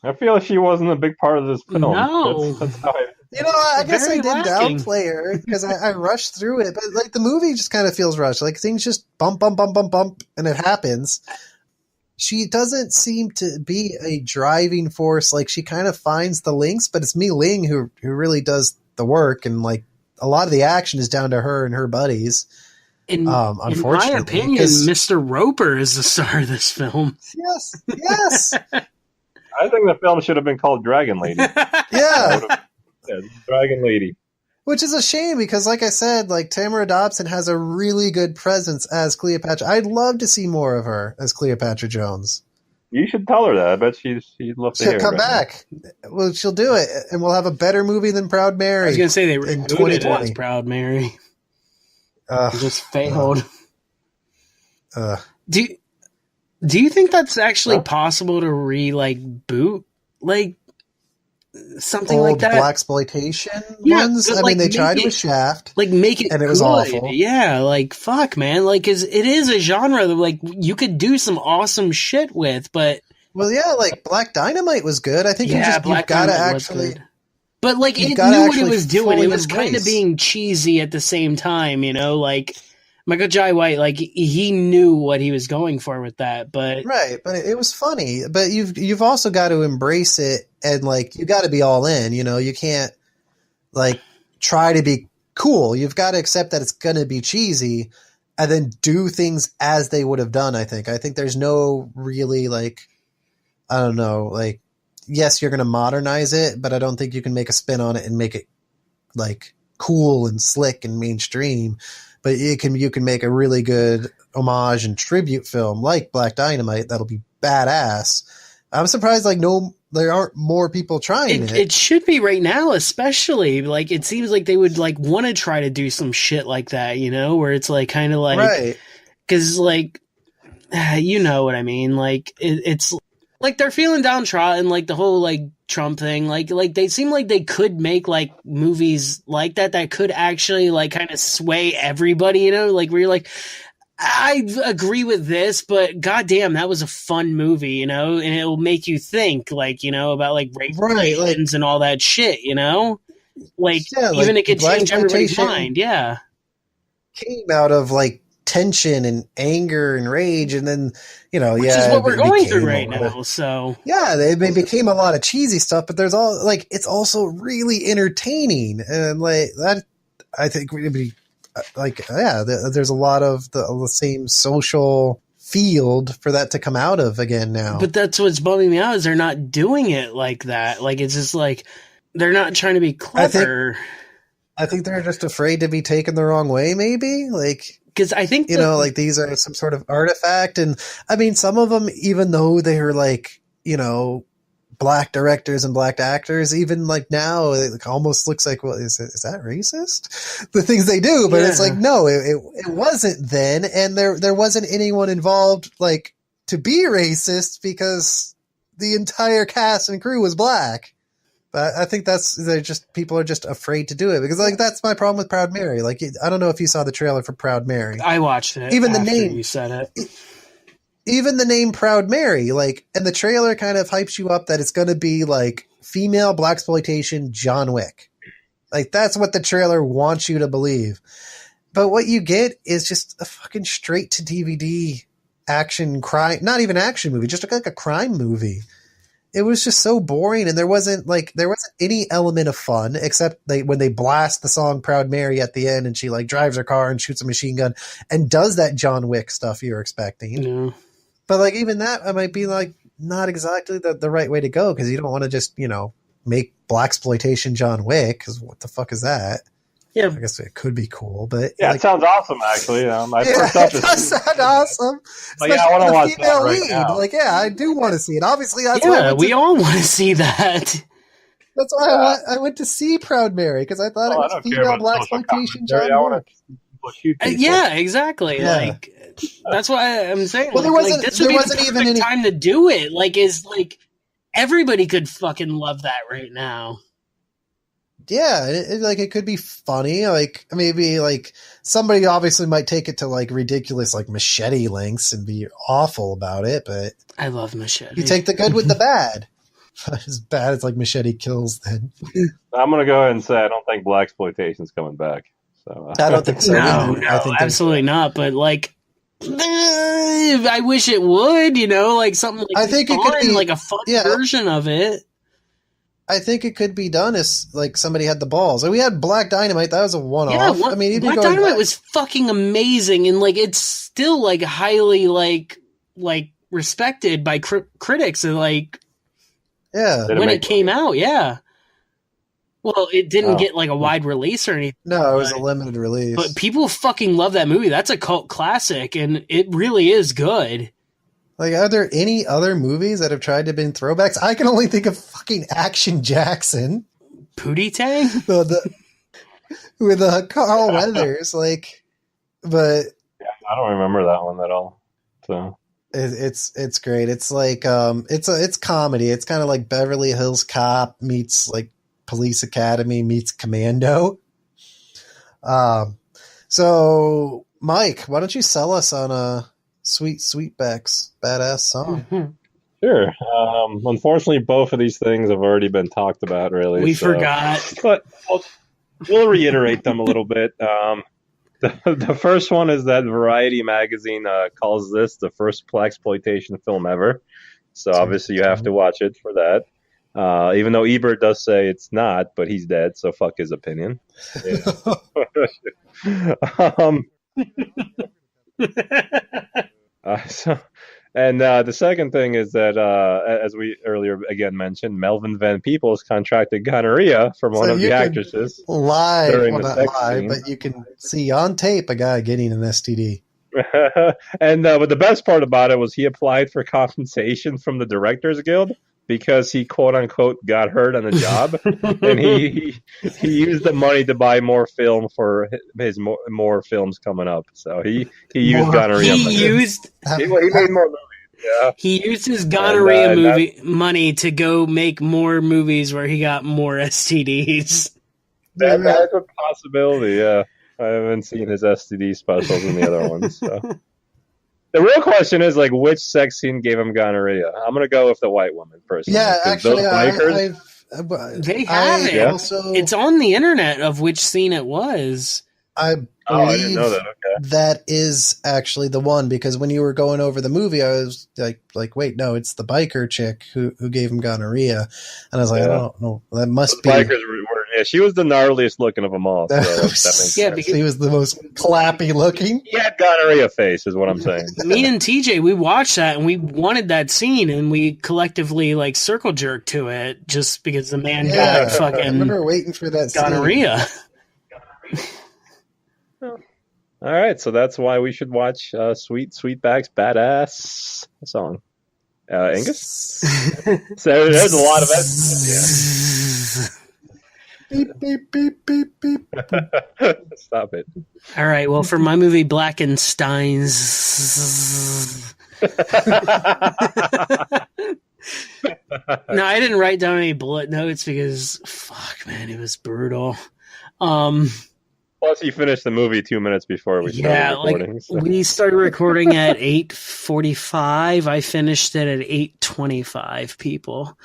I feel like she wasn't a big part of this film. No. That's how I guess I did lacking. downplay her because I rushed through it, but like the movie just kind of feels rushed. Like things just bump, and it happens. She doesn't seem to be a driving force. Like she kind of finds the links, but it's Mi Ling who really does the work, and like a lot of the action is down to her and her buddies. Unfortunately, in my opinion, Mr. Roper is the star of this film. Yes. I think the film should have been called Dragon Lady. Yeah. Dragon Lady. Which is a shame because, like I said, like Tamara Dobson has a really good presence as Cleopatra. I'd love to see more of her as Cleopatra Jones. You should tell her that. I bet she'd love to hear She'll come back. Well, she'll do it, and we'll have a better movie than Proud Mary. I was going to say they in rebooted it 2020. as Proud Mary. It just failed. Do you think that's actually possible to boot something old like that? Blaxploitation ones? But, I mean, they tried it with Shaft. Make it and it was awful. Yeah, fuck, man. Cause it is a genre that you could do some awesome shit with, but well, yeah, Black Dynamite was good. I think you've got to actually. But it knew what it was doing. It was kind of being cheesy at the same time, Michael Jai White, he knew what he was going for with that, but right. But it was funny. But you've also got to embrace it, and you got to be all in. You can't try to be cool. You've got to accept that it's going to be cheesy, and then do things as they would have done. I think there's no really I don't know, yes, you're going to modernize it, but I don't think you can make a spin on it and make it cool and slick and mainstream. But you can make a really good homage and tribute film like Black Dynamite that'll be badass. I'm surprised there aren't more people trying it. It should be right now, especially it seems like they would want to try to do some shit like that, where it's kind of right. Because you know what I mean, it's they're feeling downtrodden, the whole Trump thing, they seem like they could make movies like that could actually kind of sway everybody, where you're I agree with this, but goddamn, that was a fun movie, and it'll make you think about rape relations and all that shit, even it could change everybody's mind. Yeah, came out of tension and anger and rage, and then which is what we're going through right now. So they became a lot of cheesy stuff, but there's all like it's also really entertaining, and like that I think would be like there's a lot of the same social field for that to come out of again now. But that's what's bumming me out is they're not doing it like that. Like it's just like they're not trying to be clever. I think they're just afraid to be taken the wrong way, maybe. Like, because I think like these are some sort of artifact, and I mean, some of them, even though they're like black directors and black actors, even like now, it almost looks like, well, is that racist? The things they do, but it's like no, it wasn't then, and there wasn't anyone involved like to be racist because the entire cast and crew was black. But I think people are just afraid to do it because like that's my problem with Proud Mary. Like I don't know if you saw the trailer for Proud Mary. I watched it. Even after the name you said it. Even the name Proud Mary, like, and the trailer kind of hypes you up that it's going to be like female Blaxploitation John Wick. Like that's what the trailer wants you to believe. But what you get is just a fucking straight to DVD action crime, not even action movie, just like a crime movie. It was just so boring, and there wasn't any element of fun except when they blast the song Proud Mary at the end and she like drives her car and shoots a machine gun and does that John Wick stuff you're expecting. Yeah. But like even that might be like not exactly the right way to go because you don't want to just, make Blaxploitation John Wick because what the fuck is that? Yeah. I guess it could be cool, but yeah, it sounds awesome actually. It does sound awesome. Like, I want to watch that right now. Like, I do want to see it. Obviously, that's why we all want to see that. That's why I went to see Proud Mary because I thought it was female Blaxploitation John Wick. Yeah, exactly. Yeah. Like that's why I'm saying. Well, this would be the perfect time to do it. Like, everybody could fucking love that right now. Yeah, it could be funny. Like maybe like somebody obviously might take it to like ridiculous like Machete lengths and be awful about it. But I love Machete. You take the good with the bad. As bad as like Machete Kills, then I'm gonna go ahead and say I don't think Blaxploitation's coming back. So I don't think so. No, I think absolutely not. But like, I wish it would. Like something. Like I think it could be like a fun version of it. I think it could be done as like somebody had the balls. Like, we had Black Dynamite. That was a one-off. Yeah, I mean, Black Dynamite was fucking amazing, and like it's still like highly like respected by critics, and like when it came out, Well, it didn't get like a wide release or anything. No, it was a limited release. But people fucking love that movie. That's a cult classic, and it really is good. Like, are there any other movies that have tried to been throwbacks? I can only think of fucking Action Jackson. Pootie Tang? With Carl Weathers, but... Yeah, I don't remember that one at all, so... It's great. It's like, it's comedy. It's kind of like Beverly Hills Cop meets, like, Police Academy meets Commando. So, Mike, why don't you sell us on a... Sweetback's badass song. Mm-hmm. Sure. Unfortunately, both of these things have already been talked about, really. We forgot. But we'll reiterate them a little bit. The first one is that Variety magazine calls this the first Blaxploitation film ever. So obviously you have to watch it for that. Even though Ebert does say it's not, but he's dead, so fuck his opinion. The second thing is that, as we earlier again mentioned, Melvin Van Peebles contracted gonorrhea from one of the actresses. Live, during well, the not sex live, scene. but you can see on tape a guy getting an STD. But the best part about it was he applied for compensation from the Directors Guild because he quote unquote got hurt on the job, and he used the money to buy more film for his more films coming up. So he used gonorrhea. He made more movies. Yeah. He used his gonorrhea money to go make more movies where he got more STDs. That's a possibility. Yeah, I haven't seen his STD specials in the other ones. So. The real question is, like, which sex scene gave him gonorrhea? I'm going to go with the white woman, personally. Yeah, actually, they have it. Also, it's on the internet of which scene it was. I I didn't believe know that. Okay. that is actually the one, because when you were going over the movie, I was like, wait, no, it's the biker chick who gave him gonorrhea, and I was like, I don't know, that must be. Bikers were, yeah, she was the gnarliest looking of them all. So that makes sense. Yeah, because he was the most clappy looking. He had gonorrhea face, is what I'm saying. me and TJ, we watched that and we wanted that scene, and we collectively like circle jerked to it just because the man got I fucking remember waiting for that scene. gonorrhea. All right, so that's why we should watch Sweetback's Badass song. Angus? So there's a lot of it. Beep, beep, beep, beep, beep. Yeah. Stop it. All right, well, for my movie Blackenstein's. No, I didn't write down any bullet notes because, fuck, man, it was brutal. Plus, you finished the movie 2 minutes before we started recording. Like, we started recording at 8:45. I finished it at 8:25, people.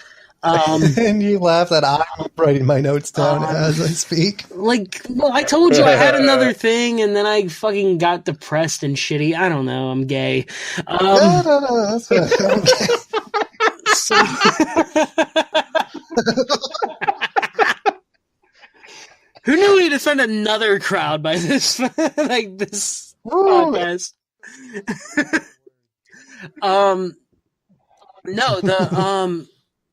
And you laugh that I'm writing my notes down as I speak. Like, well, I told you I had another thing, and then I fucking got depressed and shitty. I don't know. I'm gay. No, that's okay. So, who knew we'd offend another crowd by this, like this podcast? No, the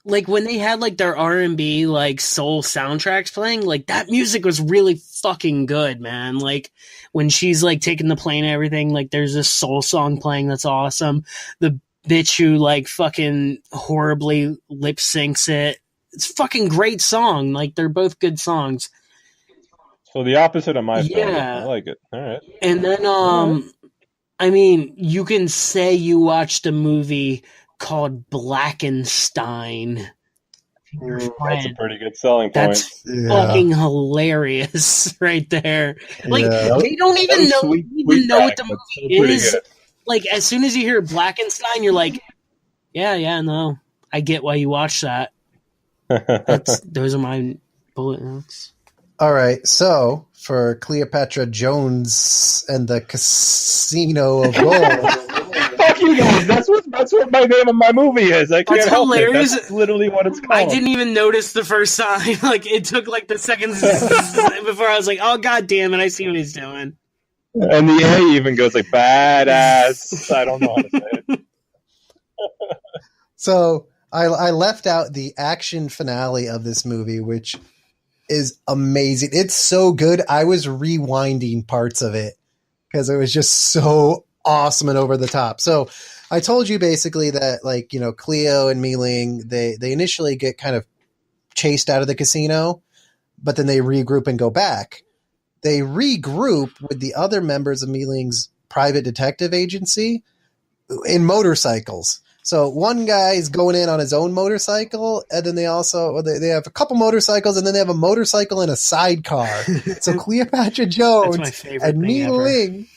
like when they had like their R&B like soul soundtracks playing, like that music was really fucking good, man. Like when she's like taking the plane and everything, like there's this soul song playing that's awesome. The bitch who like fucking horribly lip syncs it. It's a fucking great song. Like they're both good songs. So the opposite of my film. Yeah. I like it. All right. And then I mean, you can say you watched a movie called Blackenstein. That's a pretty good selling point. That's fucking hilarious right there. Like they don't even know what the movie is. Good. Like as soon as you hear Blackenstein, you're like, yeah, no, I get why you watch that. Those are my bullet notes. All right, so for Cleopatra Jones and the Casino of Gold. Fuck you guys! That's what my name of my movie is. I can't That's help hilarious. it. That's literally what it's called. I didn't even notice the first time. Like it took like the seconds before I was like, "Oh god damn it! I see what he's doing." And the A even goes like badass. I don't know how to say it. So I left out the action finale of this movie, which is amazing. It's so good. I was rewinding parts of it because it was just so awesome and over the top. So I told you basically that, like, you know, Cleo and Mei-Ling, they initially get kind of chased out of the casino, but then they regroup and go back. They regroup with the other members of Mei-Ling's private detective agency in motorcycles. So one guy's going in on his own motorcycle, and then they have a couple motorcycles, and then they have a motorcycle and a sidecar. So Cleopatra Jones and Mei-Ling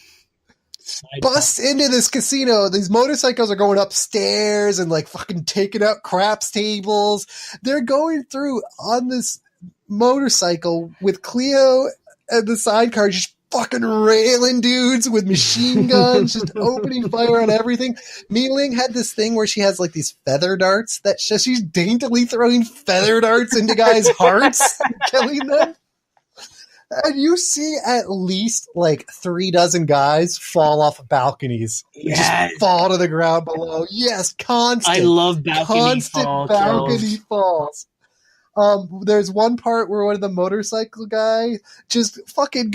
bust into this casino. These motorcycles are going upstairs and like fucking taking out craps tables. They're going through on this motorcycle with Cleo and the sidecar just fucking railing dudes with machine guns, just opening fire on everything. Mei-Ling had this thing where she has like these feather darts that she's daintily throwing feather darts into guys' hearts and killing them. And you see at least like 3 dozen guys fall off balconies. Yes. Just fall to the ground below. Yes, constant. I love balcony falls. There's one part where one of the motorcycle guy just fucking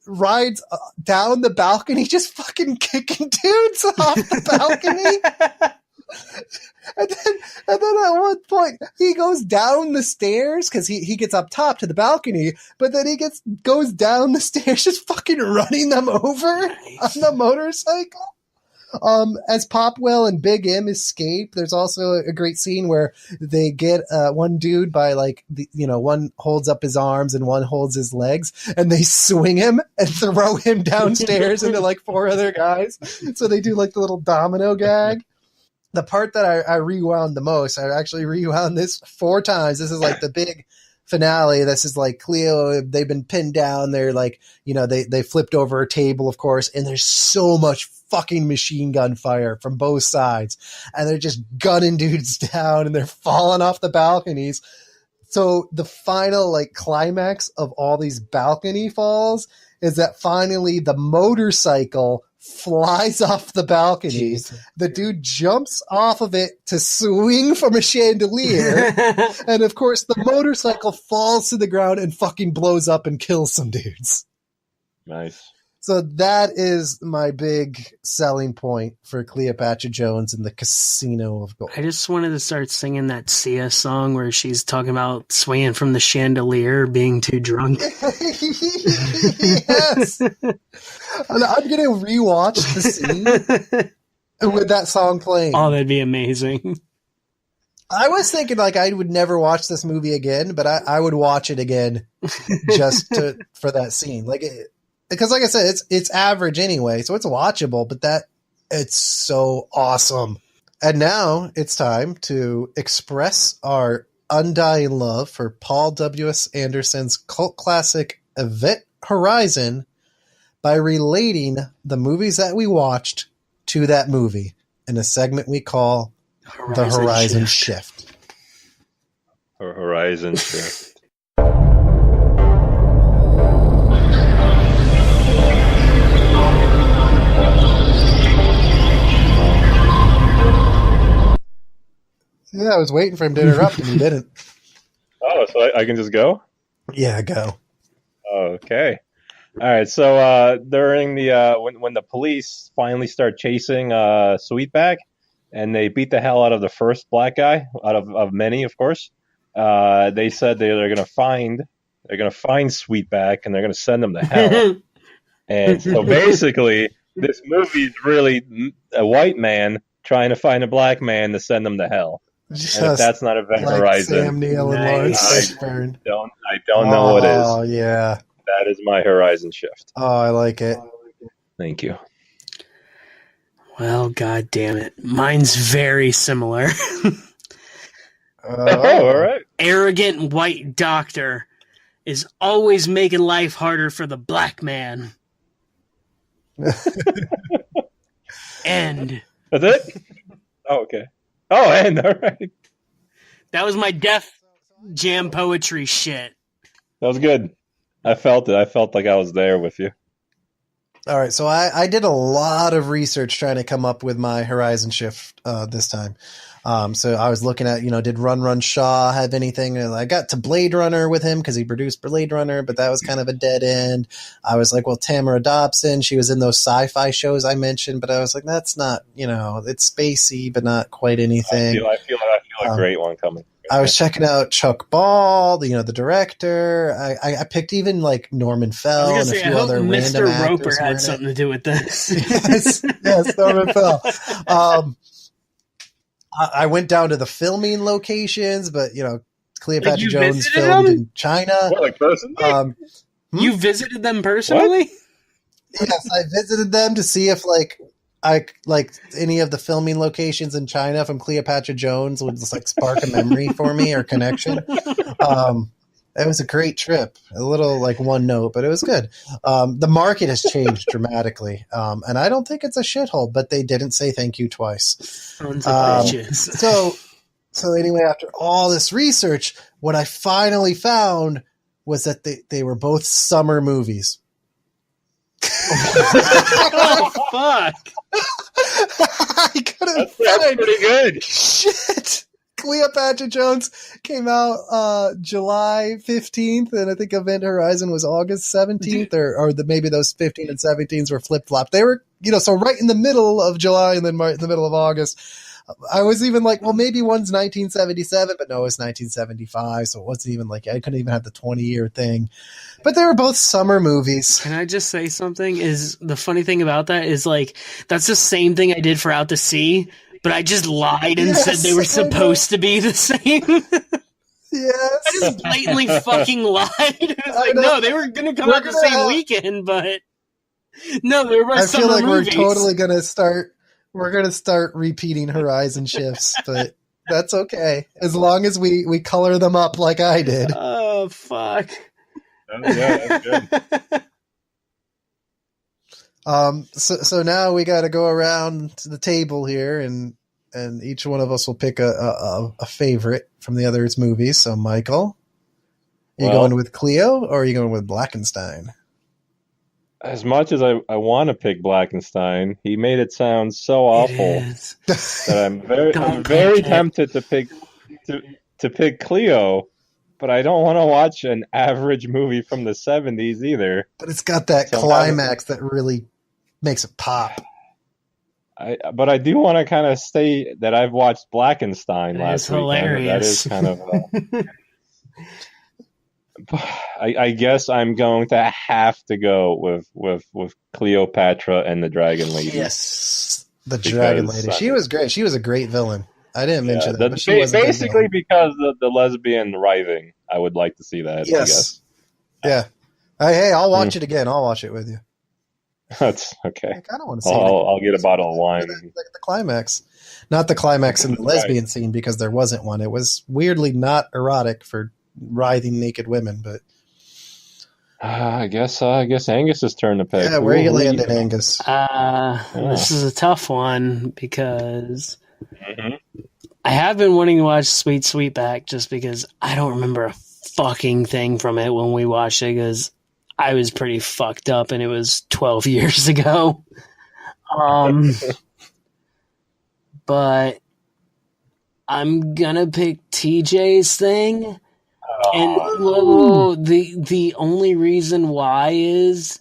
rides down the balcony, just fucking kicking dudes off the balcony. And then at one point he goes down the stairs because he gets up top to the balcony, but then he goes down the stairs just fucking running them over on the motorcycle. As Popwell and Big M escape, there's also a great scene where they get one dude by like one holds up his arms and one holds his legs, and they swing him and throw him downstairs into like 4 other guys. So they do like the little domino gag. The part that I rewound the most, I actually rewound this 4 times. This is like the big finale. This is like Cleo, they've been pinned down. They're like, they flipped over a table, of course, and there's so much fucking machine gun fire from both sides. And they're just gunning dudes down and they're falling off the balconies. So the final like climax of all these balcony falls is that finally the motorcycle flies off the balcony. Jeez. The dude jumps off of it to swing from a chandelier. And of course the motorcycle falls to the ground and fucking blows up and kills some dudes. Nice. So that is my big selling point for Cleopatra Jones in the Casino of Gold. I just wanted to start singing that Sia song where she's talking about swinging from the chandelier, being too drunk. Yes. I'm going to rewatch the scene with that song playing. Oh, that'd be amazing. I was thinking like I would never watch this movie again, but I would watch it again just for that scene. Because like I said, it's average anyway, so it's watchable, but it's so awesome. And now it's time to express our undying love for Paul W.S. Anderson's cult classic Event Horizon by relating the movies that we watched to that movie in a segment we call The Horizon Shift. Horizon Shift. Yeah, I was waiting for him to interrupt and he didn't. Oh, so I can just go? Yeah, go. Okay. All right. So during the when the police finally start chasing Sweetback, and they beat the hell out of the first black guy, out of many, of course. They said they're gonna find Sweetback and they're gonna send him to hell. And so basically, this movie is really a white man trying to find a black man to send him to hell. Just and if that's not Event like Horizon, Sam Neill and Lawrence Fishburne. I don't know what is. Oh yeah, that is my Horizon Shift. Oh, I like it. Thank you. Well, god damn it, mine's very similar. All right. Arrogant white doctor is always making life harder for the black man. End. That's it? Oh, okay. Oh, and all right. That was my Def Jam poetry shit. That was good. I felt it. I felt like I was there with you. All right, so I did a lot of research trying to come up with my Horizon Shift this time. So I was looking at, did Run Shaw have anything? And I got to Blade Runner with him because he produced Blade Runner, but that was kind of a dead end. I was like, well, Tamara Dobson, she was in those sci-fi shows I mentioned, but I was like, that's not, it's spacey, but not quite anything. I feel a great one coming. I was checking out Chuck Ball, the director. I picked even like Norman Fell and a few other Mr. random actors. Roper had something to do with this. yes, Norman Fell. I went down to the filming locations, but Cleopatra Jones filmed in China. What, like personally? You visited them personally? What? Yes, I visited them to see if I any of the filming locations in China from Cleopatra Jones would just spark a memory for me or connection. It was a great trip. A little one note, but it was good. The market has changed dramatically, and I don't think it's a shithole. But they didn't say thank you twice. So anyway, after all this research, what I finally found was that they were both summer movies. Oh fuck! I couldn't That's pretty good. Shit. Cleopatra Jones came out July 15th, and I think Event Horizon was August 17th, or maybe those 15 and 17s were flip-flopped. They were, so right in the middle of July and then right in the middle of August. I was even like, well, maybe one's 1977, but no, it's 1975, so it wasn't even I couldn't even have the 20-year thing. But they were both summer movies. Can I just say something? Is the funny thing about that is that's the same thing I did for Out to Sea, but I just lied and said they were supposed to be the same. Yes. I just blatantly fucking lied. It was no, they were going to come out the same weekend, but no, they were both summer movies. We're totally going to start repeating Horizon Shifts, but That's okay. As long as we color them up like I did. Oh, fuck. Yeah, that's good. So now we got to go around to the table here, and each one of us will pick a favorite from the other's movies. So, Michael, you going with Cleo or are you going with Blackenstein? As much as I want to pick Blackenstein, he made it sound so awful that I'm very tempted to pick Cleo, but I don't want to watch an average movie from the 70s either. But it's got that climax that really makes it pop. But I do want to kind of say that I've watched Blackenstein last week. That is kind of. I guess I'm going to have to go with Cleopatra and the Dragon Lady. Yes, the Dragon Lady. She was great. She was a great villain. I didn't mention that. But she basically because of the lesbian writhing. I would like to see that. Yes. I guess. Yeah. Hey, I'll watch it again. I'll watch it with you. That's okay. I kind of want to see I'll get a bottle of wine. Like the climax. Not the climax in the lesbian scene because there wasn't one. It was weirdly not erotic for writhing naked women, but I guess Angus's turn to pick. Yeah, where are you landing, Angus? This is a tough one because I have been wanting to watch Sweet Sweetback just because I don't remember a fucking thing from it when we watched it because I was pretty fucked up and it was 12 years ago. But I'm gonna pick TJ's thing. And the only reason why is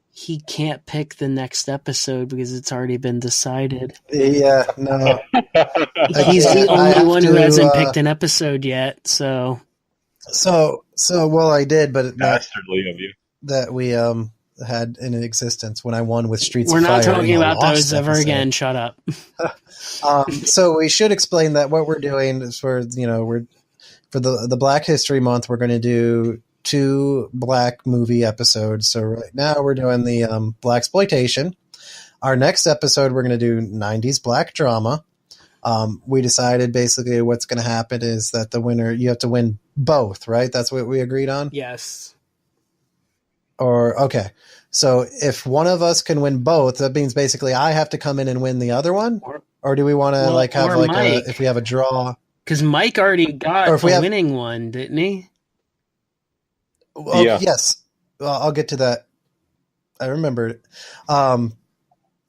he can't pick the next episode because it's already been decided. Yeah, no. He's the only one who hasn't picked an episode yet, so well I did, but dastardly of you. That we had in existence when I won with Streets We're of Fire. We're not talking about those ever episode. again. Shut up. So we should explain that what we're doing is for the Black History Month, we're going to do 2 Black movie episodes. So right now we're doing the Blaxploitation. Our next episode, we're going to do 90s Black drama. We decided basically what's going to happen is that the winner, you have to win both, right? That's what we agreed on? Yes. Okay. So if one of us can win both, that means basically I have to come in and win the other one? Or do we want to if we have a draw? Because Mike already got a winning one, didn't he? Well, yeah. Yes. I'll get to that. I remember it.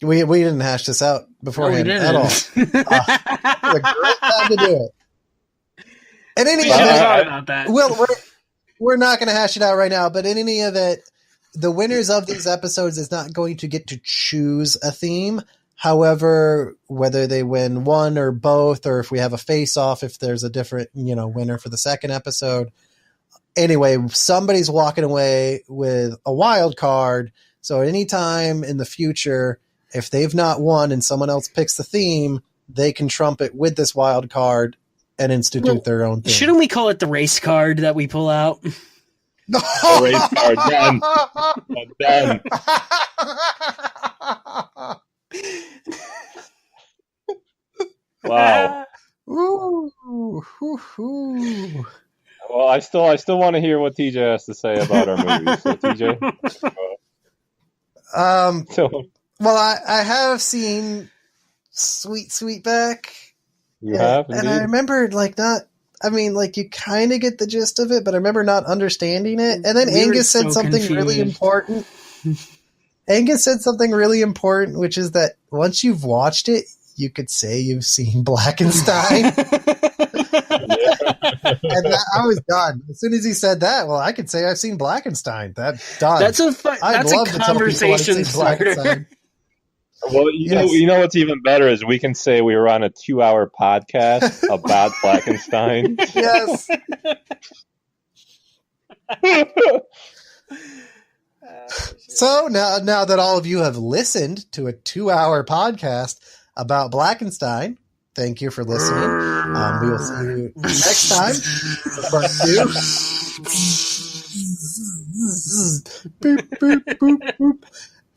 We didn't hash this out beforehand at all. It was a great time to do it. And any about that. Well, we're not going to hash it out right now, but in any event, the winners of these episodes is not going to get to choose a theme. However, whether they win one or both, or if we have a face-off, if there's a different, winner for the second episode. Anyway, somebody's walking away with a wild card. So anytime in the future, if they've not won and someone else picks the theme, they can trump it with this wild card and institute their own thing. Shouldn't we call it the race card that we pull out? The race card, done. Wow. Ooh. Well, I still want to hear what TJ has to say about our movies. So, TJ. Well, I have seen Sweet Sweetback. You have, and I remember you kind of get the gist of it, but I remember not understanding it. And then Angus said something really important. Angus said something really important, which is that once you've watched it, you could say you've seen Blackenstein. And I was done. As soon as he said that, well, I could say I've seen Blackenstein. That's done. That's a conversation starter. Well, you know what's even better is we can say we were on a 2-hour podcast about Blackenstein. Yes. So now that all of you have listened to a 2-hour podcast about Blackenstein, thank you for listening. We will see you next time. Part 2. Boop, boop, boop, boop.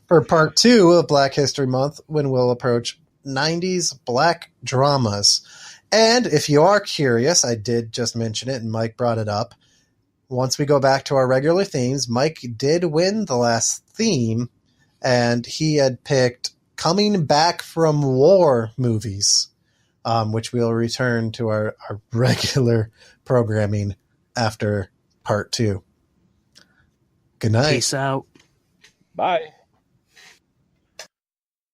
For part 2 of Black History Month, when we'll approach 90s Black dramas. And if you are curious, I did just mention it, and Mike brought it up. Once we go back to our regular themes, Mike did win the last theme, and he had picked Coming Back from War movies, which we'll return to our regular programming after part 2. Good night. Peace out. Bye.